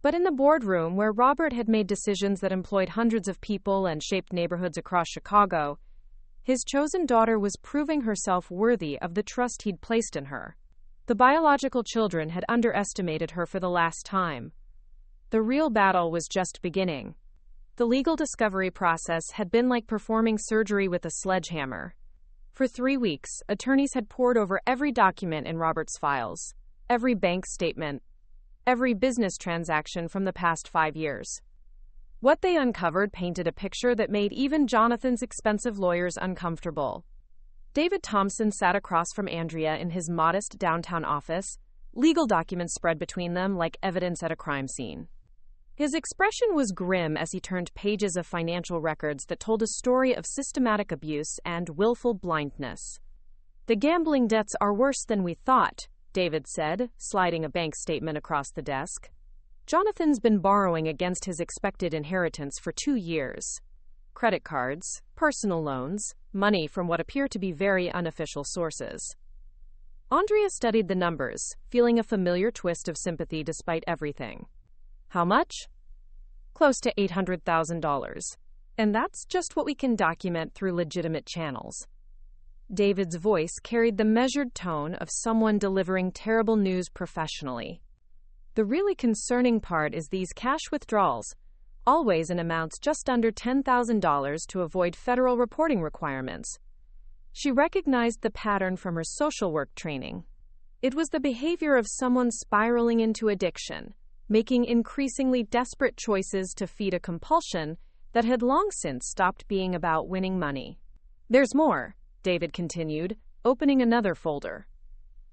But in the boardroom where Robert had made decisions that employed hundreds of people and shaped neighborhoods across Chicago, his chosen daughter was proving herself worthy of the trust he'd placed in her. The biological children had underestimated her for the last time. The real battle was just beginning. The legal discovery process had been like performing surgery with a sledgehammer. For 3 weeks, attorneys had pored over every document in Robert's files, every bank statement, every business transaction from the past 5 years. What they uncovered painted a picture that made even Jonathan's expensive lawyers uncomfortable. David Thompson sat across from Andrea in his modest downtown office, legal documents spread between them like evidence at a crime scene. His expression was grim as he turned pages of financial records that told a story of systematic abuse and willful blindness. "The gambling debts are worse than we thought," David said, sliding a bank statement across the desk. "Jonathan's been borrowing against his expected inheritance for 2 years. Credit cards, personal loans, money from what appear to be very unofficial sources." Andrea studied the numbers, feeling a familiar twist of sympathy despite everything. "How much?" "Close to $800,000. And that's just what we can document through legitimate channels." David's voice carried the measured tone of someone delivering terrible news professionally. "The really concerning part is these cash withdrawals, always in amounts just under $10,000 to avoid federal reporting requirements." She recognized the pattern from her social work training. It was the behavior of someone spiraling into addiction, making increasingly desperate choices to feed a compulsion that had long since stopped being about winning money. "There's more," David continued, opening another folder.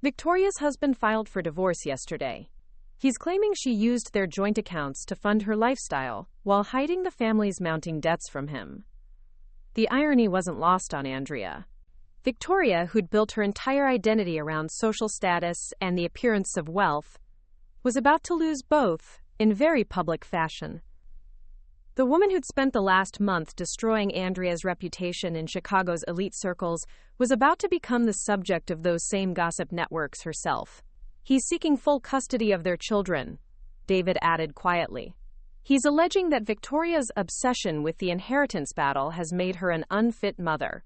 "Victoria's husband filed for divorce yesterday. He's claiming she used their joint accounts to fund her lifestyle while hiding the family's mounting debts from him." The irony wasn't lost on Andrea. Victoria, who'd built her entire identity around social status and the appearance of wealth, was about to lose both in very public fashion. The woman who'd spent the last month destroying Andrea's reputation in Chicago's elite circles was about to become the subject of those same gossip networks herself. "He's seeking full custody of their children," David added quietly. "He's alleging that Victoria's obsession with the inheritance battle has made her an unfit mother."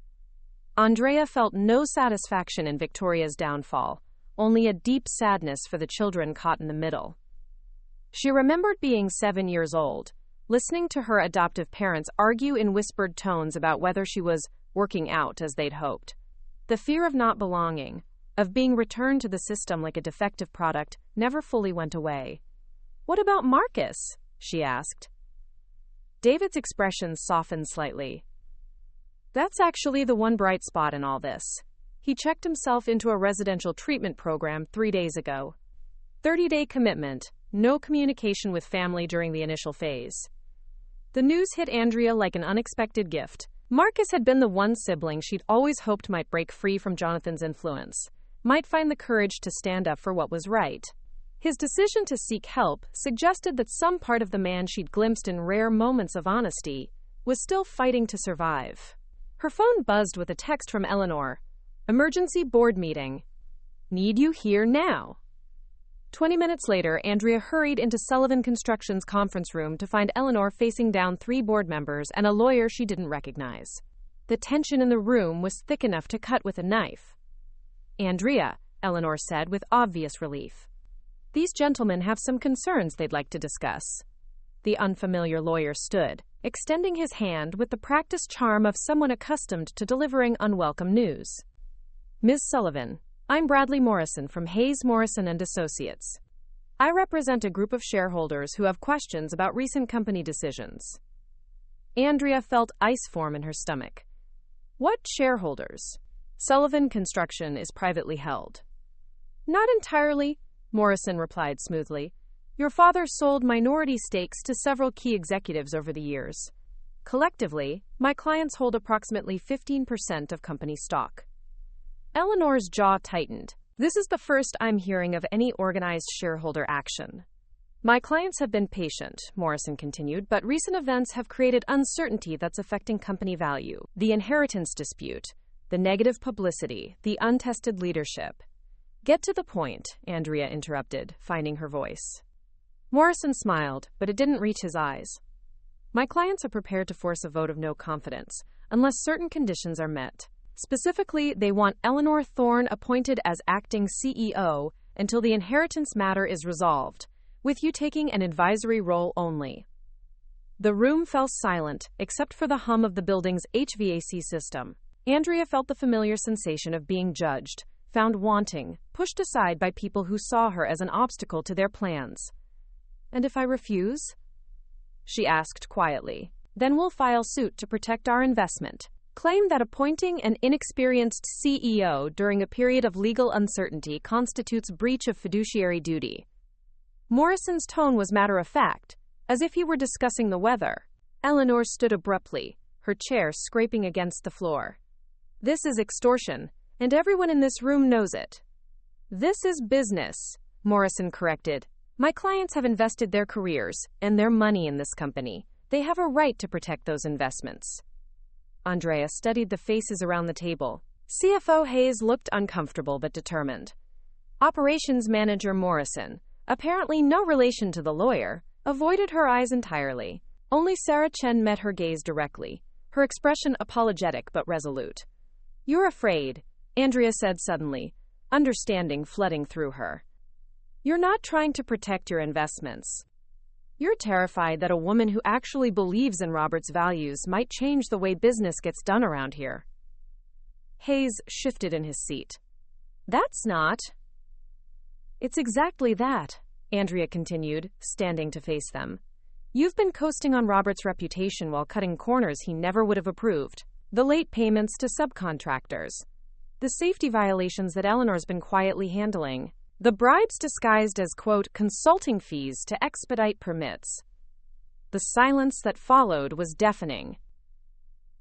Andrea felt no satisfaction in Victoria's downfall, only a deep sadness for the children caught in the middle. She remembered being 7 years old, listening to her adoptive parents argue in whispered tones about whether she was working out as they'd hoped. The fear of not belonging, of being returned to the system like a defective product, never fully went away. "What about Marcus?" she asked. David's expression softened slightly. "That's actually the one bright spot in all this. He checked himself into a residential treatment program 3 days ago. 30-day commitment, no communication with family during the initial phase." The news hit Andrea like an unexpected gift. Marcus had been the one sibling she'd always hoped might break free from Jonathan's influence, might find the courage to stand up for what was right. His decision to seek help suggested that some part of the man she'd glimpsed in rare moments of honesty was still fighting to survive. Her phone buzzed with a text from Eleanor. "Emergency board meeting. Need you here now." 20 minutes later, Andrea hurried into Sullivan Construction's conference room to find Eleanor facing down 3 board members and a lawyer she didn't recognize. The tension in the room was thick enough to cut with a knife. "Andrea," Eleanor said with obvious relief. "These gentlemen have some concerns they'd like to discuss." The unfamiliar lawyer stood, extending his hand with the practiced charm of someone accustomed to delivering unwelcome news. "Ms. Sullivan, I'm Bradley Morrison from Hayes Morrison and Associates. I represent a group of shareholders who have questions about recent company decisions." Andrea felt ice form in her stomach. "What shareholders?" "Sullivan Construction is privately held." "Not entirely," Morrison replied smoothly. "Your father sold minority stakes to several key executives over the years. Collectively, my clients hold approximately 15% of company stock." Eleanor's jaw tightened. "This is the first I'm hearing of any organized shareholder action." "My clients have been patient," Morrison continued, "but recent events have created uncertainty that's affecting company value. The inheritance dispute, the negative publicity, the untested leadership." "Get to the point," Andrea interrupted, finding her voice. Morrison smiled, but it didn't reach his eyes. "My clients are prepared to force a vote of no confidence, unless certain conditions are met. Specifically, they want Eleanor Thorne appointed as acting CEO until the inheritance matter is resolved, with you taking an advisory role only." The room fell silent, except for the hum of the building's HVAC system. Andrea felt the familiar sensation of being judged, found wanting, pushed aside by people who saw her as an obstacle to their plans. "And if I refuse?" she asked quietly. "Then we'll file suit to protect our investment. Claim that appointing an inexperienced CEO during a period of legal uncertainty constitutes breach of fiduciary duty." Morrison's tone was matter-of-fact, as if he were discussing the weather. Eleanor stood abruptly, her chair scraping against the floor. "This is extortion, and everyone in this room knows it." "This is business," Morrison corrected. "My clients have invested their careers and their money in this company. They have a right to protect those investments." Andrea studied the faces around the table. CFO Hayes looked uncomfortable but determined. Operations Manager Morrison, apparently no relation to the lawyer, avoided her eyes entirely. Only Sarah Chen met her gaze directly, her expression apologetic but resolute. "You're afraid," Andrea said suddenly, understanding flooding through her. "You're not trying to protect your investments. You're terrified that a woman who actually believes in Robert's values might change the way business gets done around here." Hayes shifted in his seat. "That's not." "It's exactly that," Andrea continued, standing to face them. "You've been coasting on Robert's reputation while cutting corners he never would have approved. The late payments to subcontractors. The safety violations that Eleanor's been quietly handling. The bribes disguised as, quote, consulting fees to expedite permits." The silence that followed was deafening.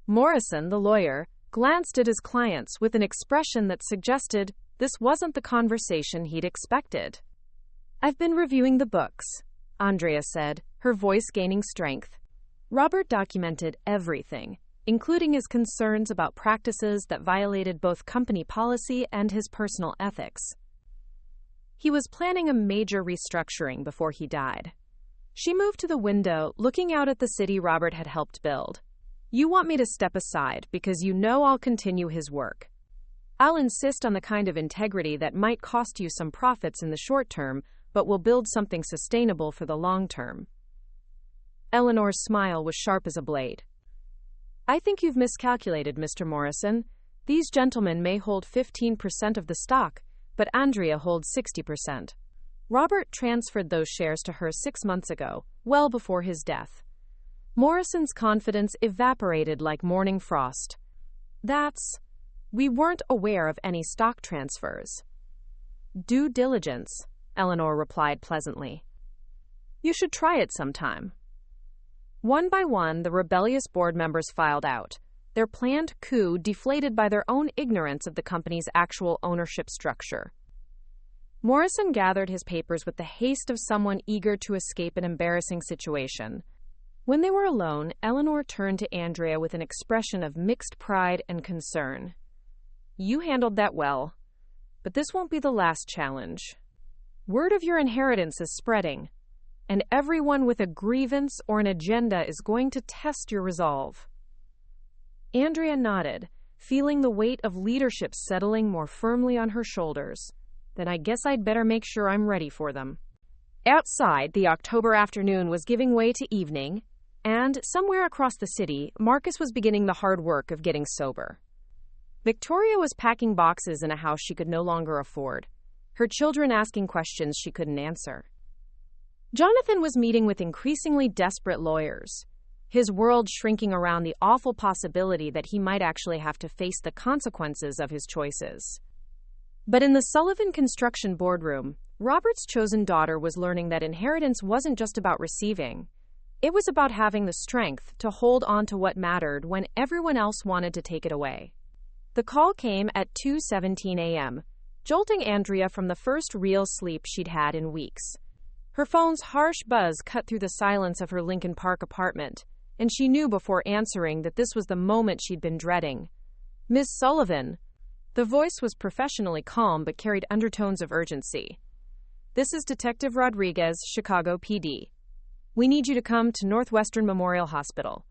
Morrison, the lawyer, glanced at his clients with an expression that suggested this wasn't the conversation he'd expected. "I've been reviewing the books," Andrea said, her voice gaining strength. "Robert documented everything, including his concerns about practices that violated both company policy and his personal ethics. He was planning a major restructuring before he died." She moved to the window, looking out at the city Robert had helped build. "You want me to step aside because you know I'll continue his work. I'll insist on the kind of integrity that might cost you some profits in the short term, but will build something sustainable for the long term." Eleanor's smile was sharp as a blade. "I think you've miscalculated, Mr. Morrison. These gentlemen may hold 15% of the stock, but Andrea holds 60%. Robert transferred those shares to her 6 months ago, well before his death." Morrison's confidence evaporated like morning frost. We weren't aware of any stock transfers." "Due diligence," Eleanor replied pleasantly. "You should try it sometime." One by one, the rebellious board members filed out, their planned coup deflated by their own ignorance of the company's actual ownership structure. Morrison gathered his papers with the haste of someone eager to escape an embarrassing situation. When they were alone, Eleanor turned to Andrea with an expression of mixed pride and concern. "You handled that well, but this won't be the last challenge." Word of your inheritance is spreading, and everyone with a grievance or an agenda is going to test your resolve." Andrea nodded, feeling the weight of leadership settling more firmly on her shoulders. "Then I guess I'd better make sure I'm ready for them." Outside, the October afternoon was giving way to evening, and somewhere across the city, Marcus was beginning the hard work of getting sober. Victoria was packing boxes in a house she could no longer afford, her children asking questions she couldn't answer. Jonathan was meeting with increasingly desperate lawyers, his world shrinking around the awful possibility that he might actually have to face the consequences of his choices. But in the Sullivan construction boardroom, Robert's chosen daughter was learning that inheritance wasn't just about receiving. It was about having the strength to hold on to what mattered when everyone else wanted to take it away. The call came at 2:17 a.m., jolting Andrea from the first real sleep she'd had in weeks. Her phone's harsh buzz cut through the silence of her Lincoln Park apartment, and she knew before answering that this was the moment she'd been dreading. "Miss Sullivan." The voice was professionally calm but carried undertones of urgency. "This is Detective Rodriguez, Chicago PD. We need you to come to Northwestern Memorial Hospital.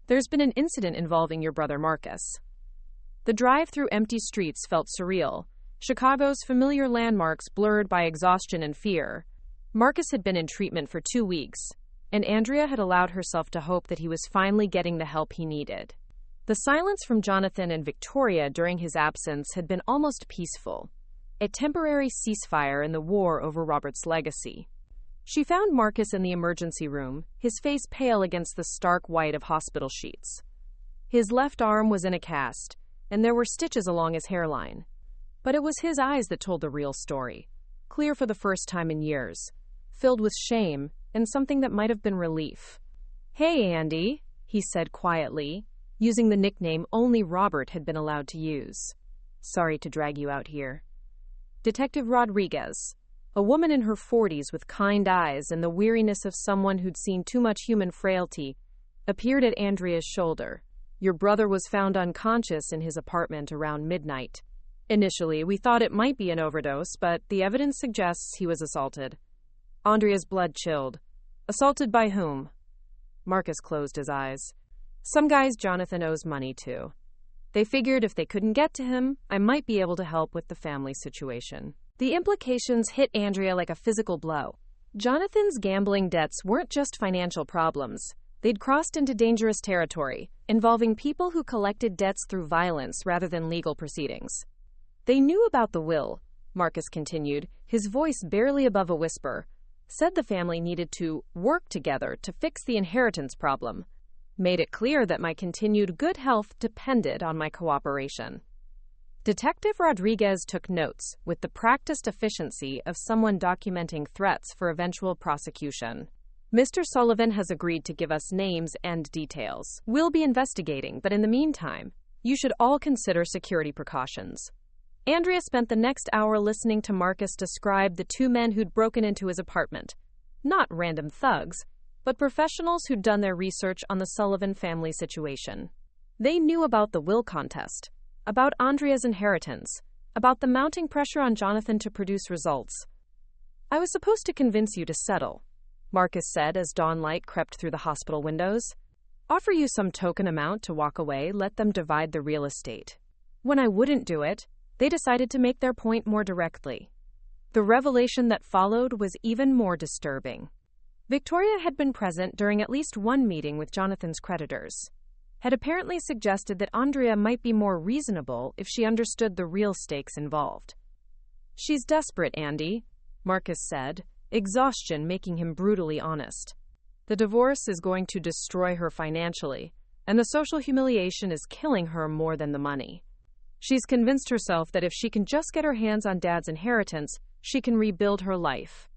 There's been an incident involving your brother Marcus." The drive through empty streets felt surreal, Chicago's familiar landmarks blurred by exhaustion and fear. Marcus had been in treatment for 2 weeks, and Andrea had allowed herself to hope that he was finally getting the help he needed. The silence from Jonathan and Victoria during his absence had been almost peaceful, a temporary ceasefire in the war over Robert's legacy. She found Marcus in the emergency room, his face pale against the stark white of hospital sheets. His left arm was in a cast, and there were stitches along his hairline. But it was his eyes that told the real story, clear for the first time in years, filled with shame and something that might have been relief. "Hey, Andy," he said quietly, using the nickname only Robert had been allowed to use. "Sorry to drag you out here." Detective Rodriguez, a woman in her 40s with kind eyes and the weariness of someone who'd seen too much human frailty, appeared at Andrea's shoulder. "Your brother was found unconscious in his apartment around midnight. Initially, we thought it might be an overdose, but the evidence suggests he was assaulted." Andrea's blood chilled. "Assaulted by whom?" Marcus closed his eyes. "Some guys Jonathan owes money to. They figured if they couldn't get to him, I might be able to help with the family situation." The implications hit Andrea like a physical blow. Jonathan's gambling debts weren't just financial problems. They'd crossed into dangerous territory, involving people who collected debts through violence rather than legal proceedings. "They knew about the will," Marcus continued, his voice barely above a whisper. "Said the family needed to work together to fix the inheritance problem. Made it clear that my continued good health depended on my cooperation." Detective Rodriguez took notes with the practiced efficiency of someone documenting threats for eventual prosecution. "Mr. Sullivan has agreed to give us names and details. We'll be investigating, but in the meantime, you should all consider security precautions." Andrea spent the next hour listening to Marcus describe the 2 men who'd broken into his apartment. Not random thugs, but professionals who'd done their research on the Sullivan family situation. They knew about the will contest, about Andrea's inheritance, about the mounting pressure on Jonathan to produce results. "I was supposed to convince you to settle," Marcus said as dawnlight crept through the hospital windows. "Offer you some token amount to walk away, let them divide the real estate." When I wouldn't do it, they decided to make their point more directly. The revelation that followed was even more disturbing. Victoria had been present during at least one meeting with Jonathan's creditors, had apparently suggested that Andrea might be more reasonable if she understood the real stakes involved. "She's desperate, Andy," Marcus said, exhaustion making him brutally honest. "The divorce is going to destroy her financially, and the social humiliation is killing her more than the money. She's convinced herself that if she can just get her hands on Dad's inheritance, she can rebuild her life."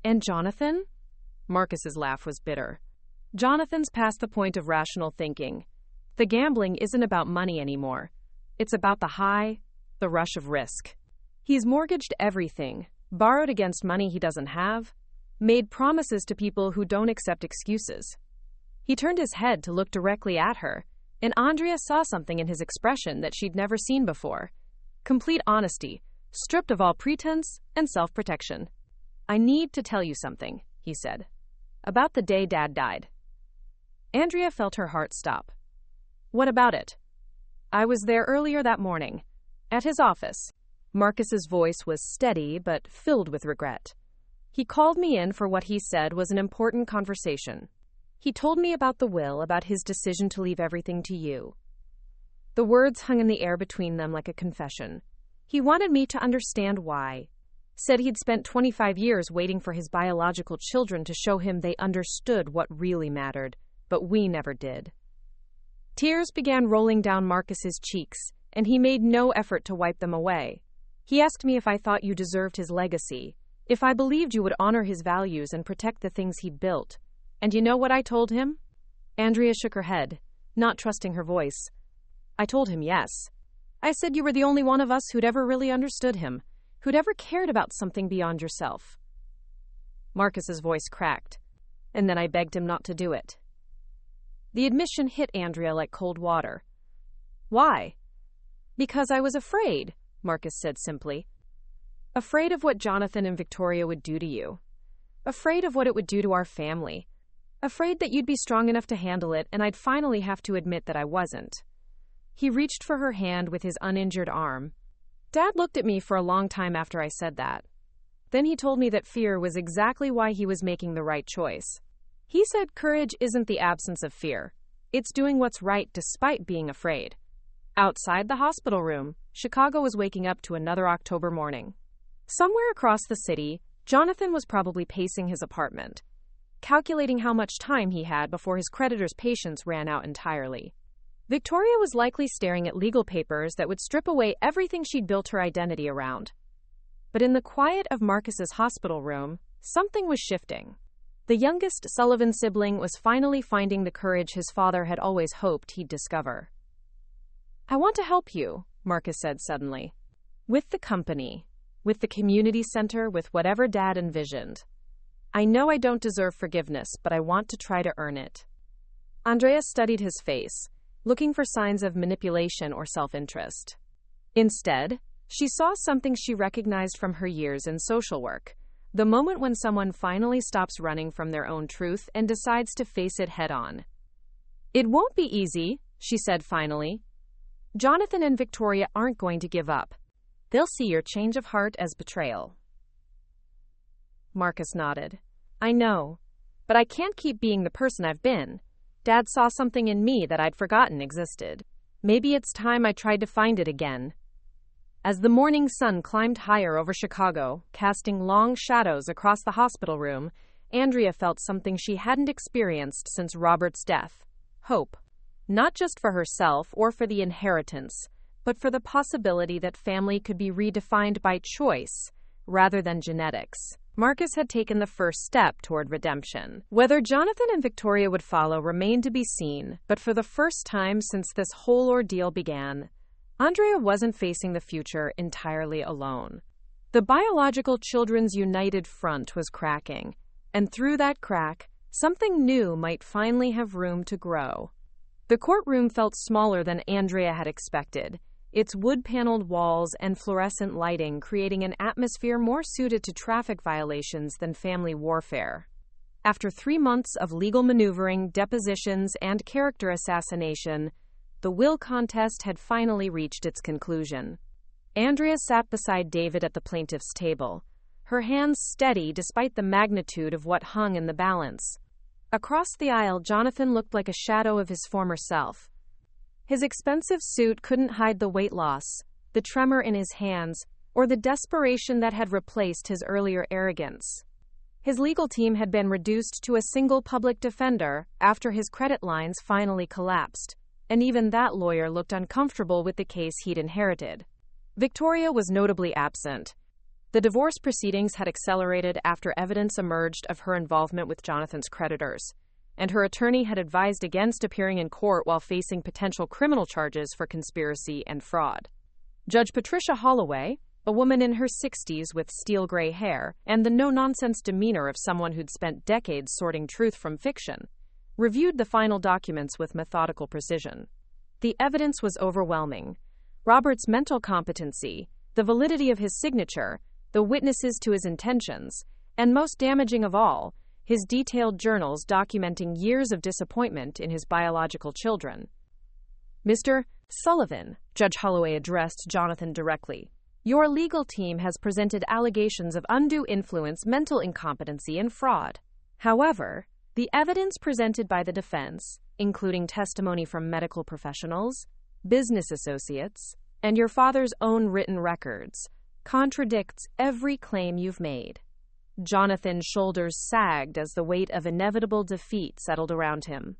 "And Jonathan?" Marcus's laugh was bitter. "Jonathan's past the point of rational thinking. The gambling isn't about money anymore. It's about the high, the rush of risk. He's mortgaged everything, borrowed against money he doesn't have, made promises to people who don't accept excuses." He turned his head to look directly at her, and Andrea saw something in his expression that she'd never seen before. Complete honesty, stripped of all pretense and self-protection. "I need to tell you something," he said. "About the day Dad died." Andrea felt her heart stop. "What about it?" "I was there earlier that morning, at his office." Marcus's voice was steady but filled with regret. "He called me in for what he said was an important conversation. He told me about the will, about his decision to leave everything to you." The words hung in the air between them like a confession. "He wanted me to understand why. Said he'd spent 25 years waiting for his biological children to show him they understood what really mattered, but we never did." Tears began rolling down Marcus's cheeks, and he made no effort to wipe them away. "He asked me if I thought you deserved his legacy, if I believed you would honor his values and protect the things he'd built. And you know what I told him?" Andrea shook her head, not trusting her voice. "I told him yes. I said you were the only one of us who'd ever really understood him, who'd ever cared about something beyond yourself." Marcus's voice cracked, and then I begged him not to do it. The admission hit Andrea like cold water. "Why?" "Because I was afraid," Marcus said simply. "Afraid of what Jonathan and Victoria would do to you. Afraid of what it would do to our family. Afraid that you'd be strong enough to handle it and I'd finally have to admit that I wasn't." He reached for her hand with his uninjured arm. "Dad looked at me for a long time after I said that. Then he told me that fear was exactly why he was making the right choice. He said courage isn't the absence of fear. It's doing what's right despite being afraid." Outside the hospital room, Chicago was waking up to another October morning. Somewhere across the city, Jonathan was probably pacing his apartment, calculating how much time he had before his creditor's patience ran out entirely. Victoria was likely staring at legal papers that would strip away everything she'd built her identity around. But in the quiet of Marcus's hospital room, something was shifting. The youngest Sullivan sibling was finally finding the courage his father had always hoped he'd discover. "I want to help you," Marcus said suddenly. "With the company, with the community center, with whatever Dad envisioned. I know I don't deserve forgiveness, but I want to try to earn it." Andrea studied his face, looking for signs of manipulation or self-interest. Instead, she saw something she recognized from her years in social work: the moment when someone finally stops running from their own truth and decides to face it head-on. "It won't be easy," she said finally. "Jonathan and Victoria aren't going to give up. They'll see your change of heart as betrayal." Marcus nodded. "I know, but I can't keep being the person I've been. Dad saw something in me that I'd forgotten existed. Maybe it's time I tried to find it again." As the morning sun climbed higher over Chicago, casting long shadows across the hospital room, Andrea felt something she hadn't experienced since Robert's death: hope. Not just for herself or for the inheritance, but for the possibility that family could be redefined by choice rather than genetics. Marcus had taken the first step toward redemption. Whether Jonathan and Victoria would follow remained to be seen, but for the first time since this whole ordeal began, Andrea wasn't facing the future entirely alone. The biological children's united front was cracking, and through that crack, something new might finally have room to grow. The courtroom felt smaller than Andrea had expected, its wood-paneled walls and fluorescent lighting creating an atmosphere more suited to traffic violations than family warfare. After 3 months of legal maneuvering, depositions, and character assassination, the will contest had finally reached its conclusion. Andrea sat beside David at the plaintiff's table, her hands steady despite the magnitude of what hung in the balance. Across the aisle, Jonathan looked like a shadow of his former self. His expensive suit couldn't hide the weight loss, the tremor in his hands, or the desperation that had replaced his earlier arrogance. His legal team had been reduced to a single public defender after his credit lines finally collapsed, and even that lawyer looked uncomfortable with the case he'd inherited. Victoria was notably absent. The divorce proceedings had accelerated after evidence emerged of her involvement with Jonathan's creditors, and her attorney had advised against appearing in court while facing potential criminal charges for conspiracy and fraud. Judge Patricia Holloway, a woman in her 60s with steel-gray hair and the no-nonsense demeanor of someone who'd spent decades sorting truth from fiction, reviewed the final documents with methodical precision. The evidence was overwhelming. Robert's mental competency, the validity of his signature, the witnesses to his intentions, And most damaging of all, his detailed journals documenting years of disappointment in his biological children. Mr. Sullivan, Judge Holloway addressed Jonathan directly. Your legal team has presented allegations of undue influence, mental incompetency, and fraud. However, the evidence presented by the defense, including testimony from medical professionals, business associates, and your father's own written records, contradicts every claim you've made. Jonathan's shoulders sagged as the weight of inevitable defeat settled around him.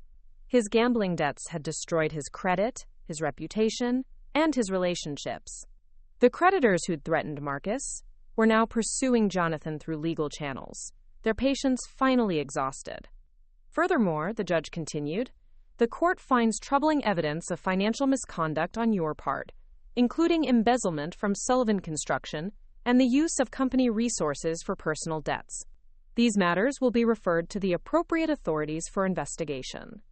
His gambling debts had destroyed his credit, his reputation, and his relationships. The creditors who'd threatened Marcus were now pursuing Jonathan through legal channels, their patience finally exhausted. Furthermore, the judge continued, the court finds troubling evidence of financial misconduct on your part, including embezzlement from Sullivan Construction and the use of company resources for personal debts. These matters will be referred to the appropriate authorities for investigation.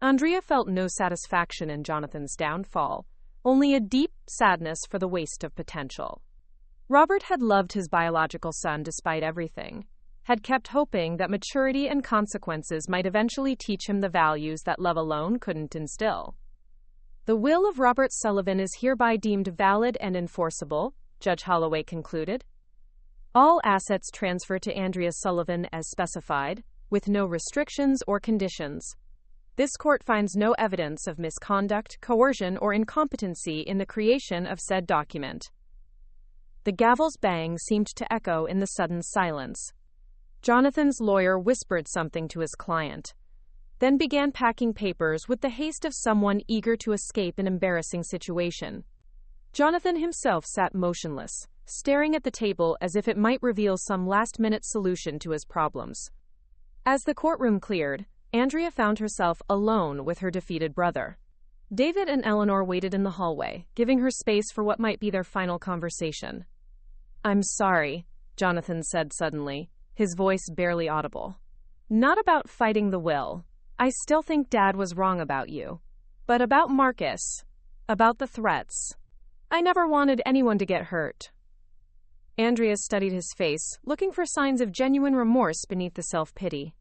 Andrea felt no satisfaction in Jonathan's downfall, only a deep sadness for the waste of potential. Robert had loved his biological son despite everything, had kept hoping that maturity and consequences might eventually teach him the values that love alone couldn't instill. The will of Robert Sullivan is hereby deemed valid and enforceable, Judge Holloway concluded. All assets transfer to Andrea Sullivan as specified, with no restrictions or conditions. This court finds no evidence of misconduct, coercion, or incompetency in the creation of said document. The gavel's bang seemed to echo in the sudden silence. Jonathan's lawyer whispered something to his client, then began packing papers with the haste of someone eager to escape an embarrassing situation. Jonathan himself sat motionless, staring at the table as if it might reveal some last-minute solution to his problems. As the courtroom cleared, Andrea found herself alone with her defeated brother. David and Eleanor waited in the hallway, giving her space for what might be their final conversation. I'm sorry, Jonathan said suddenly, his voice barely audible. Not about fighting the will. I still think Dad was wrong about you. But about Marcus. About the threats. I never wanted anyone to get hurt. Andrea studied his face, looking for signs of genuine remorse beneath the self-pity.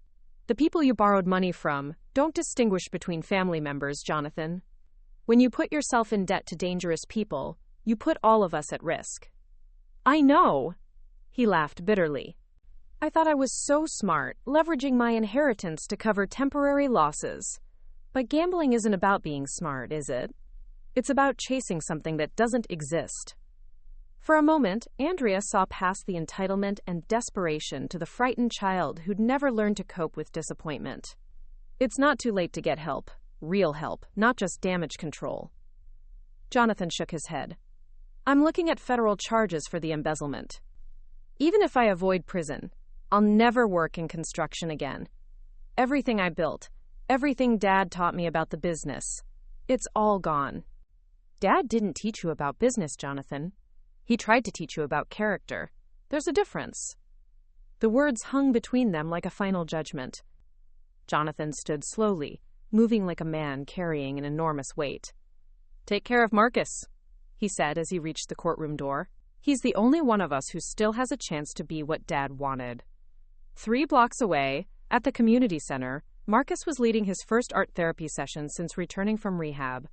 The people you borrowed money from don't distinguish between family members, Jonathan. When you put yourself in debt to dangerous people, you put all of us at risk. I know, he laughed bitterly. I thought I was so smart, leveraging my inheritance to cover temporary losses. But gambling isn't about being smart, is it? It's about chasing something that doesn't exist. For a moment, Andrea saw past the entitlement and desperation to the frightened child who'd never learned to cope with disappointment. It's not too late to get help, real help, not just damage control. Jonathan shook his head. I'm looking at federal charges for the embezzlement. Even if I avoid prison, I'll never work in construction again. Everything I built, everything Dad taught me about the business, it's all gone. Dad didn't teach you about business, Jonathan. He tried to teach you about character. There's a difference. The words hung between them like a final judgment. Jonathan stood slowly, moving like a man carrying an enormous weight. Take care of Marcus, he said as he reached the courtroom door. He's the only one of us who still has a chance to be what Dad wanted. 3 blocks away, at the community center, Marcus was leading his first art therapy session since returning from rehab.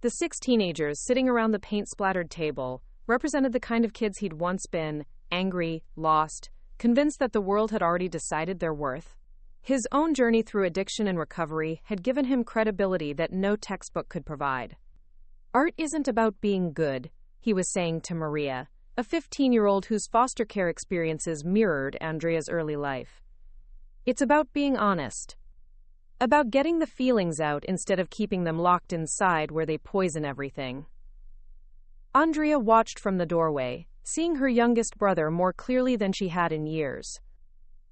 The 6 teenagers sitting around the paint-splattered table represented the kind of kids he'd once been, angry, lost, convinced that the world had already decided their worth. His own journey through addiction and recovery had given him credibility that no textbook could provide. Art isn't about being good, he was saying to Maria, a 15-year-old whose foster care experiences mirrored Andrea's early life. It's about being honest. About getting the feelings out instead of keeping them locked inside where they poison everything. Andrea watched from the doorway, seeing her youngest brother more clearly than she had in years.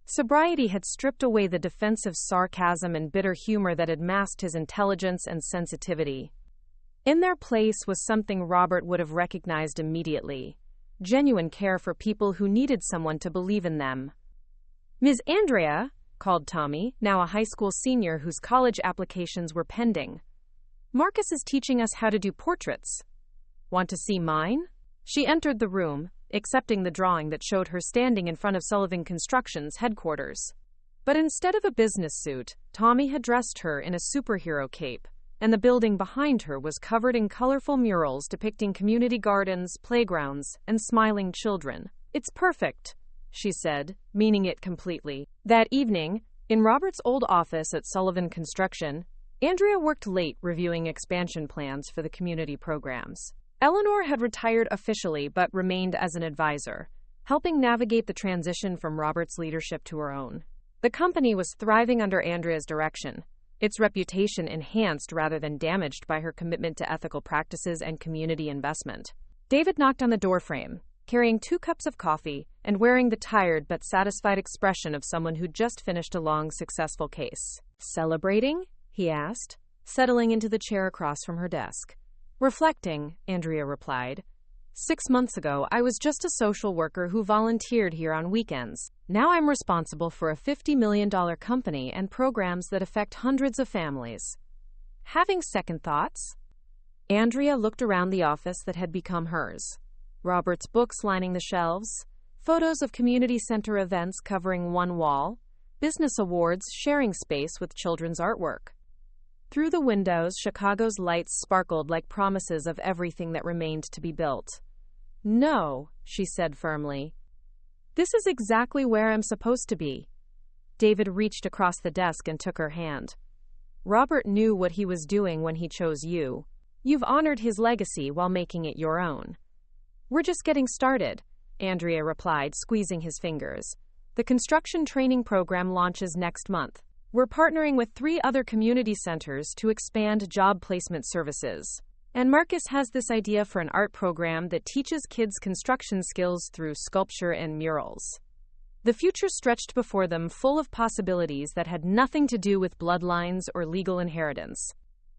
Sobriety had stripped away the defensive sarcasm and bitter humor that had masked his intelligence and sensitivity. In their place was something Robert would have recognized immediately: genuine care for people who needed someone to believe in them. Ms. Andrea, called Tommy, now a high school senior whose college applications were pending. Marcus is teaching us how to do portraits. Want to see mine? She entered the room, accepting the drawing that showed her standing in front of Sullivan Construction's headquarters. But instead of a business suit, Tommy had dressed her in a superhero cape, and the building behind her was covered in colorful murals depicting community gardens, playgrounds, and smiling children. "It's perfect," she said, meaning it completely. That evening, in Robert's old office at Sullivan Construction, Andrea worked late reviewing expansion plans for the community programs. Eleanor had retired officially but remained as an advisor, helping navigate the transition from Robert's leadership to her own. The company was thriving under Andrea's direction, its reputation enhanced rather than damaged by her commitment to ethical practices and community investment. David knocked on the doorframe, carrying 2 cups of coffee and wearing the tired but satisfied expression of someone who'd just finished a long, successful case. "Celebrating?" he asked, settling into the chair across from her desk. "Reflecting," Andrea replied. "6 months ago, I was just a social worker who volunteered here on weekends. Now I'm responsible for a $50 million company and programs that affect hundreds of families. Having second thoughts?" Andrea looked around the office that had become hers. Robert's books lining the shelves, photos of community center events covering one wall, business awards sharing space with children's artwork. Through the windows, Chicago's lights sparkled like promises of everything that remained to be built. "No," she said firmly. "This is exactly where I'm supposed to be." David reached across the desk and took her hand. "Robert knew what he was doing when he chose you. You've honored his legacy while making it your own." "We're just getting started," Andrea replied, squeezing his fingers. "The construction training program launches next month. We're partnering with 3 other community centers to expand job placement services. And Marcus has this idea for an art program that teaches kids construction skills through sculpture and murals." The future stretched before them, full of possibilities that had nothing to do with bloodlines or legal inheritance.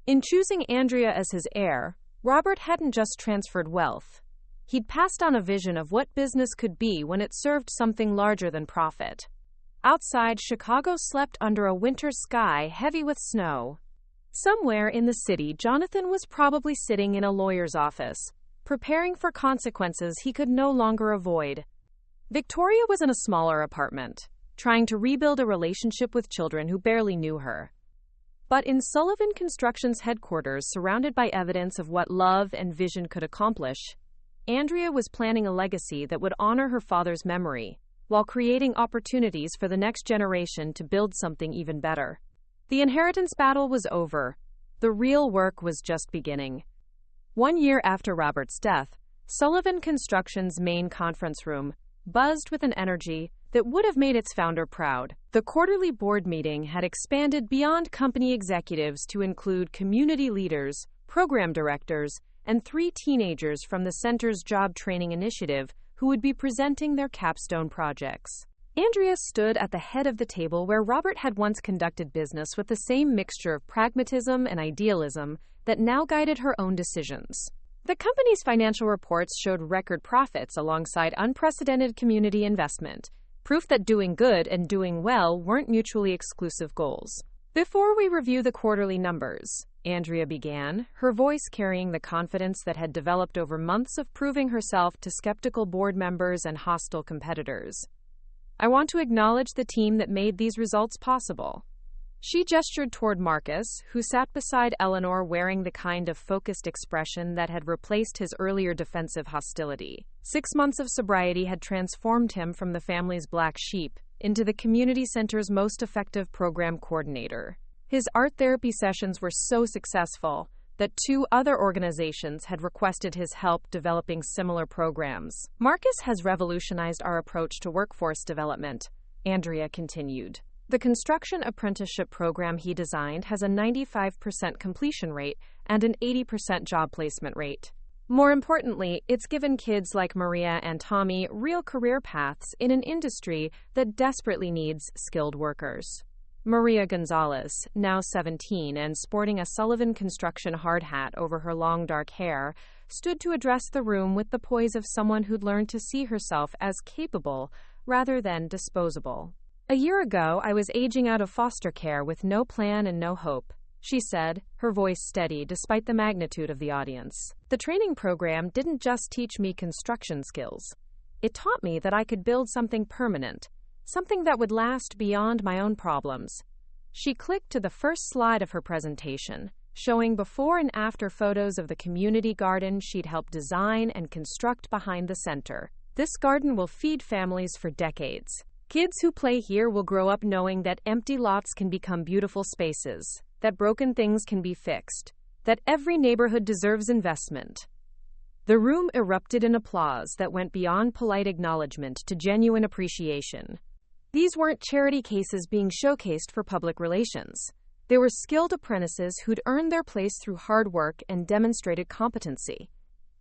In choosing Andrea as his heir, Robert hadn't just transferred wealth. He'd passed on a vision of what business could be when it served something larger than profit. Outside, Chicago slept under a winter sky heavy with snow. Somewhere in the city, Jonathan was probably sitting in a lawyer's office, preparing for consequences he could no longer avoid. Victoria was in a smaller apartment, trying to rebuild a relationship with children who barely knew her. But in Sullivan Construction's headquarters, surrounded by evidence of what love and vision could accomplish, Andrea was planning a legacy that would honor her father's memory, while creating opportunities for the next generation to build something even better. The inheritance battle was over. The real work was just beginning. 1 year after Robert's death, Sullivan Construction's main conference room buzzed with an energy that would have made its founder proud. The quarterly board meeting had expanded beyond company executives to include community leaders, program directors, and 3 teenagers from the center's job training initiative who would be presenting their capstone projects. Andrea stood at the head of the table where Robert had once conducted business with the same mixture of pragmatism and idealism that now guided her own decisions. The company's financial reports showed record profits alongside unprecedented community investment, proof that doing good and doing well weren't mutually exclusive goals. "Before we review the quarterly numbers," Andrea began, her voice carrying the confidence that had developed over months of proving herself to skeptical board members and hostile competitors, "I want to acknowledge the team that made these results possible." She gestured toward Marcus, who sat beside Eleanor wearing the kind of focused expression that had replaced his earlier defensive hostility. 6 months of sobriety had transformed him from the family's black sheep into the community center's most effective program coordinator. His art therapy sessions were so successful that 2 other organizations had requested his help developing similar programs. "Marcus has revolutionized our approach to workforce development," Andrea continued. "The construction apprenticeship program he designed has a 95% completion rate and an 80% job placement rate. More importantly, it's given kids like Maria and Tommy real career paths in an industry that desperately needs skilled workers." Maria Gonzalez, now 17 and sporting a Sullivan Construction hard hat over her long dark hair, stood to address the room with the poise of someone who'd learned to see herself as capable rather than disposable. "A year ago, I was aging out of foster care with no plan and no hope," she said, her voice steady despite the magnitude of the audience. "The training program didn't just teach me construction skills. It taught me that I could build something permanent, something that would last beyond my own problems. She clicked to the first slide of her presentation, showing before and after photos of the community garden she'd helped design and construct behind the center. This garden will feed families for decades. Kids who play here will grow up knowing that empty lots can become beautiful spaces, that broken things can be fixed, that every neighborhood deserves investment. The room erupted in applause that went beyond polite acknowledgement to genuine appreciation. These weren't charity cases being showcased for public relations. They were skilled apprentices who'd earned their place through hard work and demonstrated competency.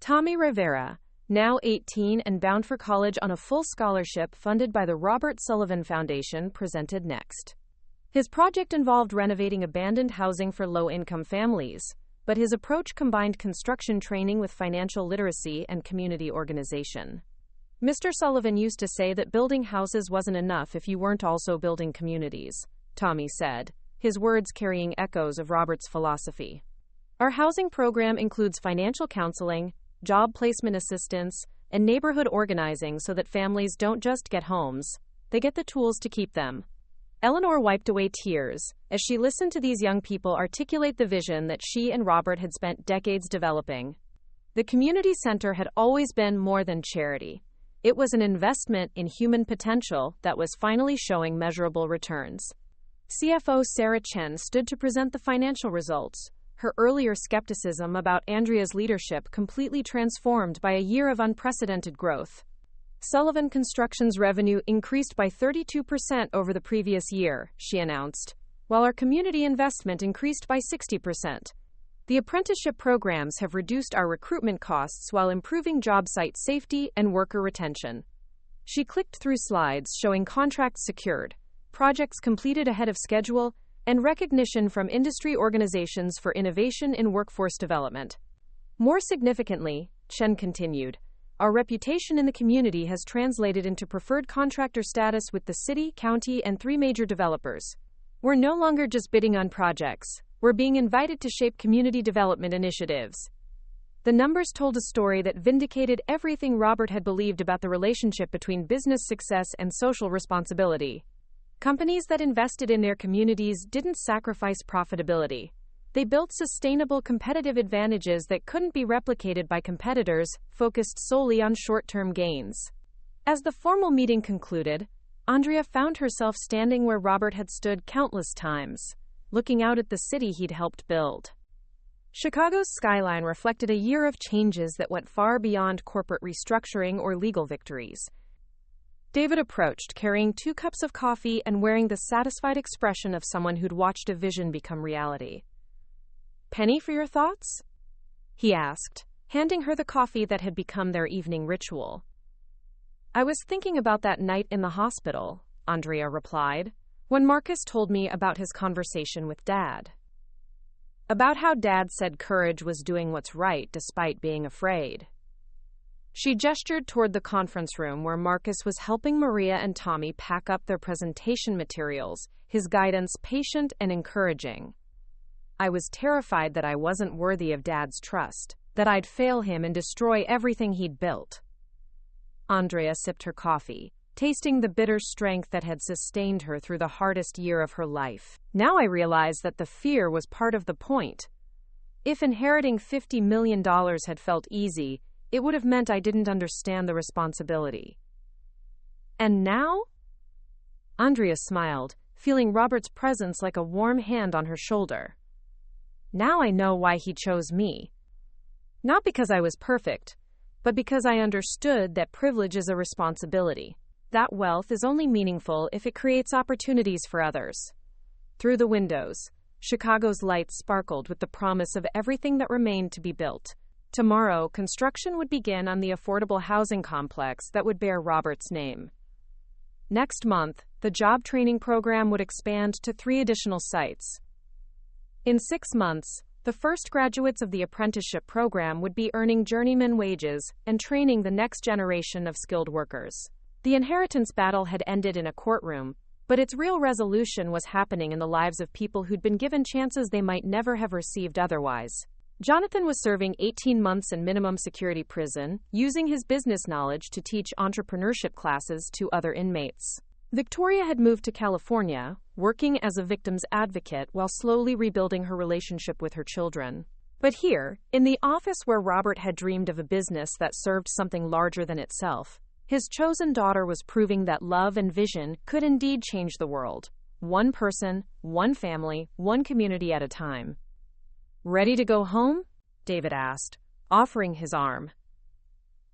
Tommy Rivera, now 18 and bound for college on a full scholarship funded by the Andrea Sullivan Foundation, presented next. His project involved renovating abandoned housing for low-income families, but his approach combined construction training with financial literacy and community organization. Mr. Sullivan used to say that building houses wasn't enough if you weren't also building communities, Tommy said, his words carrying echoes of Robert's philosophy. Our housing program includes financial counseling, job placement assistance, and neighborhood organizing so that families don't just get homes, they get the tools to keep them. Eleanor wiped away tears as she listened to these young people articulate the vision that she and Robert had spent decades developing. The community center had always been more than charity. It was an investment in human potential that was finally showing measurable returns. CFO Sarah Chen stood to present the financial results, her earlier skepticism about Andrea's leadership completely transformed by a year of unprecedented growth. Sullivan Construction's revenue increased by 32% over the previous year, she announced, while our community investment increased by 60%. The apprenticeship programs have reduced our recruitment costs while improving job site safety and worker retention. She clicked through slides showing contracts secured, projects completed ahead of schedule, and recognition from industry organizations for innovation in workforce development. More significantly, Chen continued, our reputation in the community has translated into preferred contractor status with the city, county, and 3 major developers. We're no longer just bidding on projects. We're being invited to shape community development initiatives. The numbers told a story that vindicated everything Robert had believed about the relationship between business success and social responsibility. Companies that invested in their communities didn't sacrifice profitability. They built sustainable competitive advantages that couldn't be replicated by competitors focused solely on short-term gains. As the formal meeting concluded, Andrea found herself standing where Robert had stood countless times, looking out at the city he'd helped build. Chicago's skyline reflected a year of changes that went far beyond corporate restructuring or legal victories. David approached, carrying 2 cups of coffee and wearing the satisfied expression of someone who'd watched a vision become reality. Penny for your thoughts? He asked, handing her the coffee that had become their evening ritual. I was thinking about that night in the hospital, Andrea replied, when Marcus told me about his conversation with Dad. About how Dad said courage was doing what's right despite being afraid. She gestured toward the conference room where Marcus was helping Maria and Tommy pack up their presentation materials, his guidance patient and encouraging. I was terrified that I wasn't worthy of Dad's trust, that I'd fail him and destroy everything he'd built. Andrea sipped her coffee, tasting the bitter strength that had sustained her through the hardest year of her life. Now I realized that the fear was part of the point. If inheriting $50 million had felt easy, it would have meant I didn't understand the responsibility. And now? Andrea smiled, feeling Robert's presence like a warm hand on her shoulder. Now I know why he chose me. Not because I was perfect, but because I understood that privilege is a responsibility. That wealth is only meaningful if it creates opportunities for others. Through the windows, Chicago's lights sparkled with the promise of everything that remained to be built. Tomorrow, construction would begin on the affordable housing complex that would bear Robert's name. Next month, the job training program would expand to 3 additional sites. In 6 months, the first graduates of the apprenticeship program would be earning journeyman wages and training the next generation of skilled workers. The inheritance battle had ended in a courtroom, but its real resolution was happening in the lives of people who'd been given chances they might never have received otherwise. Jonathan was serving 18 months in minimum security prison, using his business knowledge to teach entrepreneurship classes to other inmates. Victoria had moved to California, working as a victim's advocate while slowly rebuilding her relationship with her children. But here, in the office where Robert had dreamed of a business that served something larger than itself, his chosen daughter was proving that love and vision could indeed change the world. One person, one family, one community at a time. "Ready to go home?" David asked, offering his arm.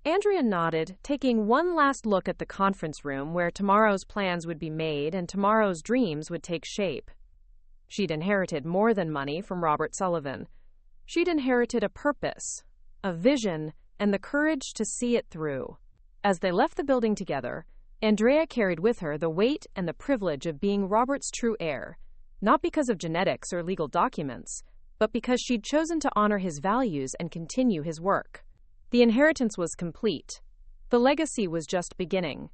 Andrea nodded, taking one last look at the conference room where tomorrow's plans would be made and tomorrow's dreams would take shape. She'd inherited more than money from Robert Sullivan. She'd inherited a purpose, a vision, and the courage to see it through. As they left the building together, Andrea carried with her the weight and the privilege of being Robert's true heir, not because of genetics or legal documents, but because she'd chosen to honor his values and continue his work. The inheritance was complete. The legacy was just beginning.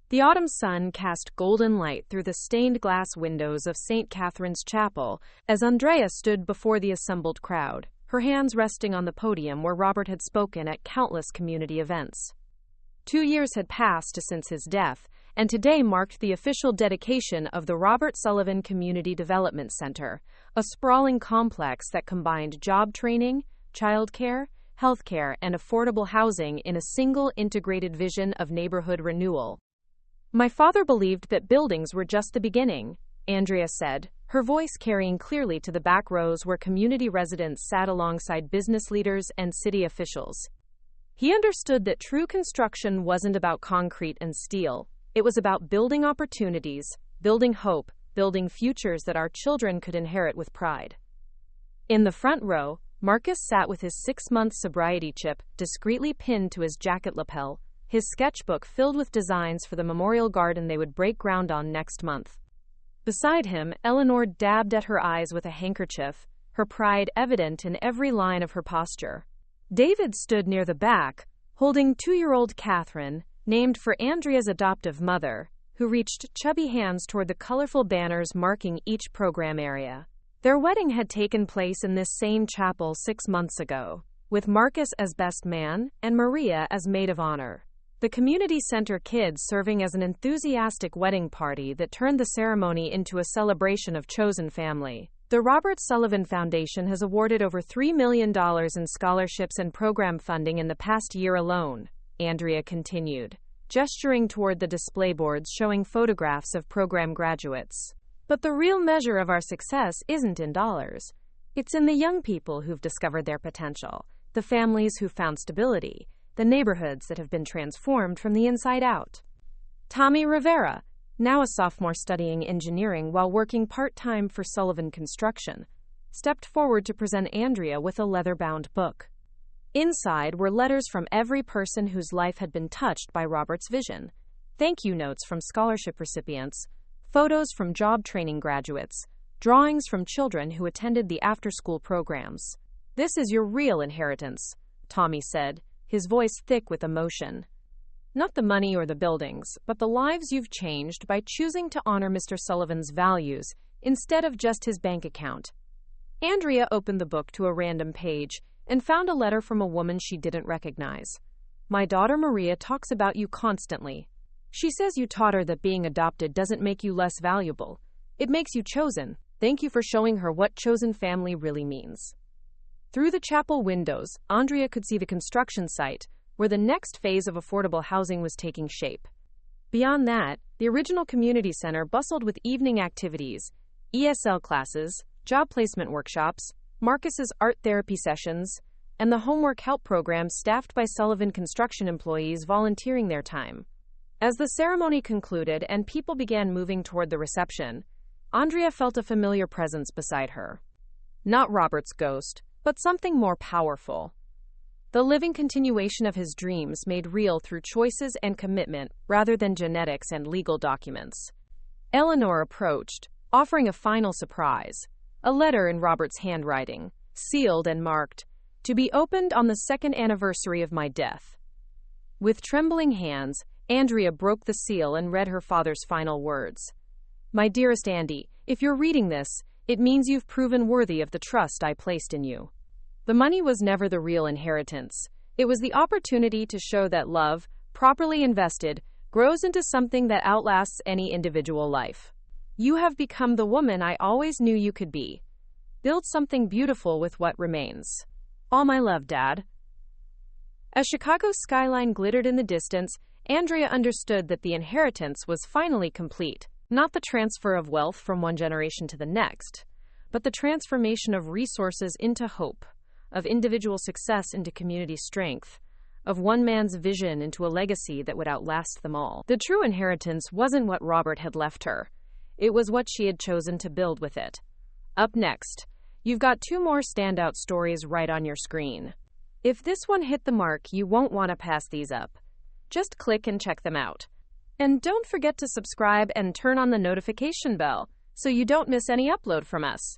The autumn sun cast golden light through the stained glass windows of St. Catherine's Chapel as Andrea stood before the assembled crowd, her hands resting on the podium where Robert had spoken at countless community events. 2 years had passed since his death, and today marked the official dedication of the Robert Sullivan Community Development Center, a sprawling complex that combined job training, childcare, healthcare, and affordable housing in a single integrated vision of neighborhood renewal. "My father believed that buildings were just the beginning," Andrea said, her voice carrying clearly to the back rows where community residents sat alongside business leaders and city officials. He understood that true construction wasn't about concrete and steel. It was about building opportunities, building hope, building futures that our children could inherit with pride. In the front row, Marcus sat with his 6-month sobriety chip discreetly pinned to his jacket lapel, his sketchbook filled with designs for the memorial garden they would break ground on next month. Beside him, Eleanor dabbed at her eyes with a handkerchief, her pride evident in every line of her posture. David stood near the back, holding 2-year-old Catherine, named for Andrea's adoptive mother, who reached chubby hands toward the colorful banners marking each program area. Their wedding had taken place in this same chapel 6 months ago, with Marcus as best man and Maria as maid of honor. The community center kids serving as an enthusiastic wedding party that turned the ceremony into a celebration of chosen family. The Robert Sullivan Foundation has awarded over $3 million in scholarships and program funding in the past year alone, Andrea continued, gesturing toward the display boards showing photographs of program graduates. But the real measure of our success isn't in dollars. It's in the young people who've discovered their potential, the families who've found stability, the neighborhoods that have been transformed from the inside out. Tommy Rivera, now a sophomore studying engineering while working part-time for Sullivan Construction, stepped forward to present Andrea with a leather-bound book. Inside were letters from every person whose life had been touched by Robert's vision, thank you notes from scholarship recipients, photos from job training graduates, drawings from children who attended the after-school programs. "This is your real inheritance," Tommy said, his voice thick with emotion. "Not the money or the buildings, but the lives you've changed by choosing to honor Mr. Sullivan's values instead of just his bank account." Andrea opened the book to a random page and found a letter from a woman she didn't recognize. "My daughter Maria talks about you constantly. She says you taught her that being adopted doesn't make you less valuable. It makes you chosen. Thank you for showing her what chosen family really means." Through the chapel windows, Andrea could see the construction site, where the next phase of affordable housing was taking shape. Beyond that, the original community center bustled with evening activities, ESL classes, job placement workshops, Marcus's art therapy sessions, and the homework help program staffed by Sullivan Construction employees volunteering their time. As the ceremony concluded and people began moving toward the reception, Andrea felt a familiar presence beside her. Not Robert's ghost, but something more powerful. The living continuation of his dreams made real through choices and commitment rather than genetics and legal documents. Eleanor approached, offering a final surprise, a letter in Robert's handwriting, sealed and marked, "To be opened on the 2nd anniversary of my death." With trembling hands, Andrea broke the seal and read her father's final words. "My dearest Andy, if you're reading this, it means you've proven worthy of the trust I placed in you." The money was never the real inheritance. It was the opportunity to show that love, properly invested, grows into something that outlasts any individual life. You have become the woman I always knew you could be. Build something beautiful with what remains. All my love, Dad. As Chicago's skyline glittered in the distance, Andrea understood that the inheritance was finally complete. Not the transfer of wealth from one generation to the next, but the transformation of resources into hope, of individual success into community strength, of one man's vision into a legacy that would outlast them all. The true inheritance wasn't what Robert had left her. It was what she had chosen to build with it. Up next, you've got 2 more standout stories right on your screen. If this one hit the mark, you won't want to pass these up. Just click and check them out. And don't forget to subscribe and turn on the notification bell so you don't miss any upload from us.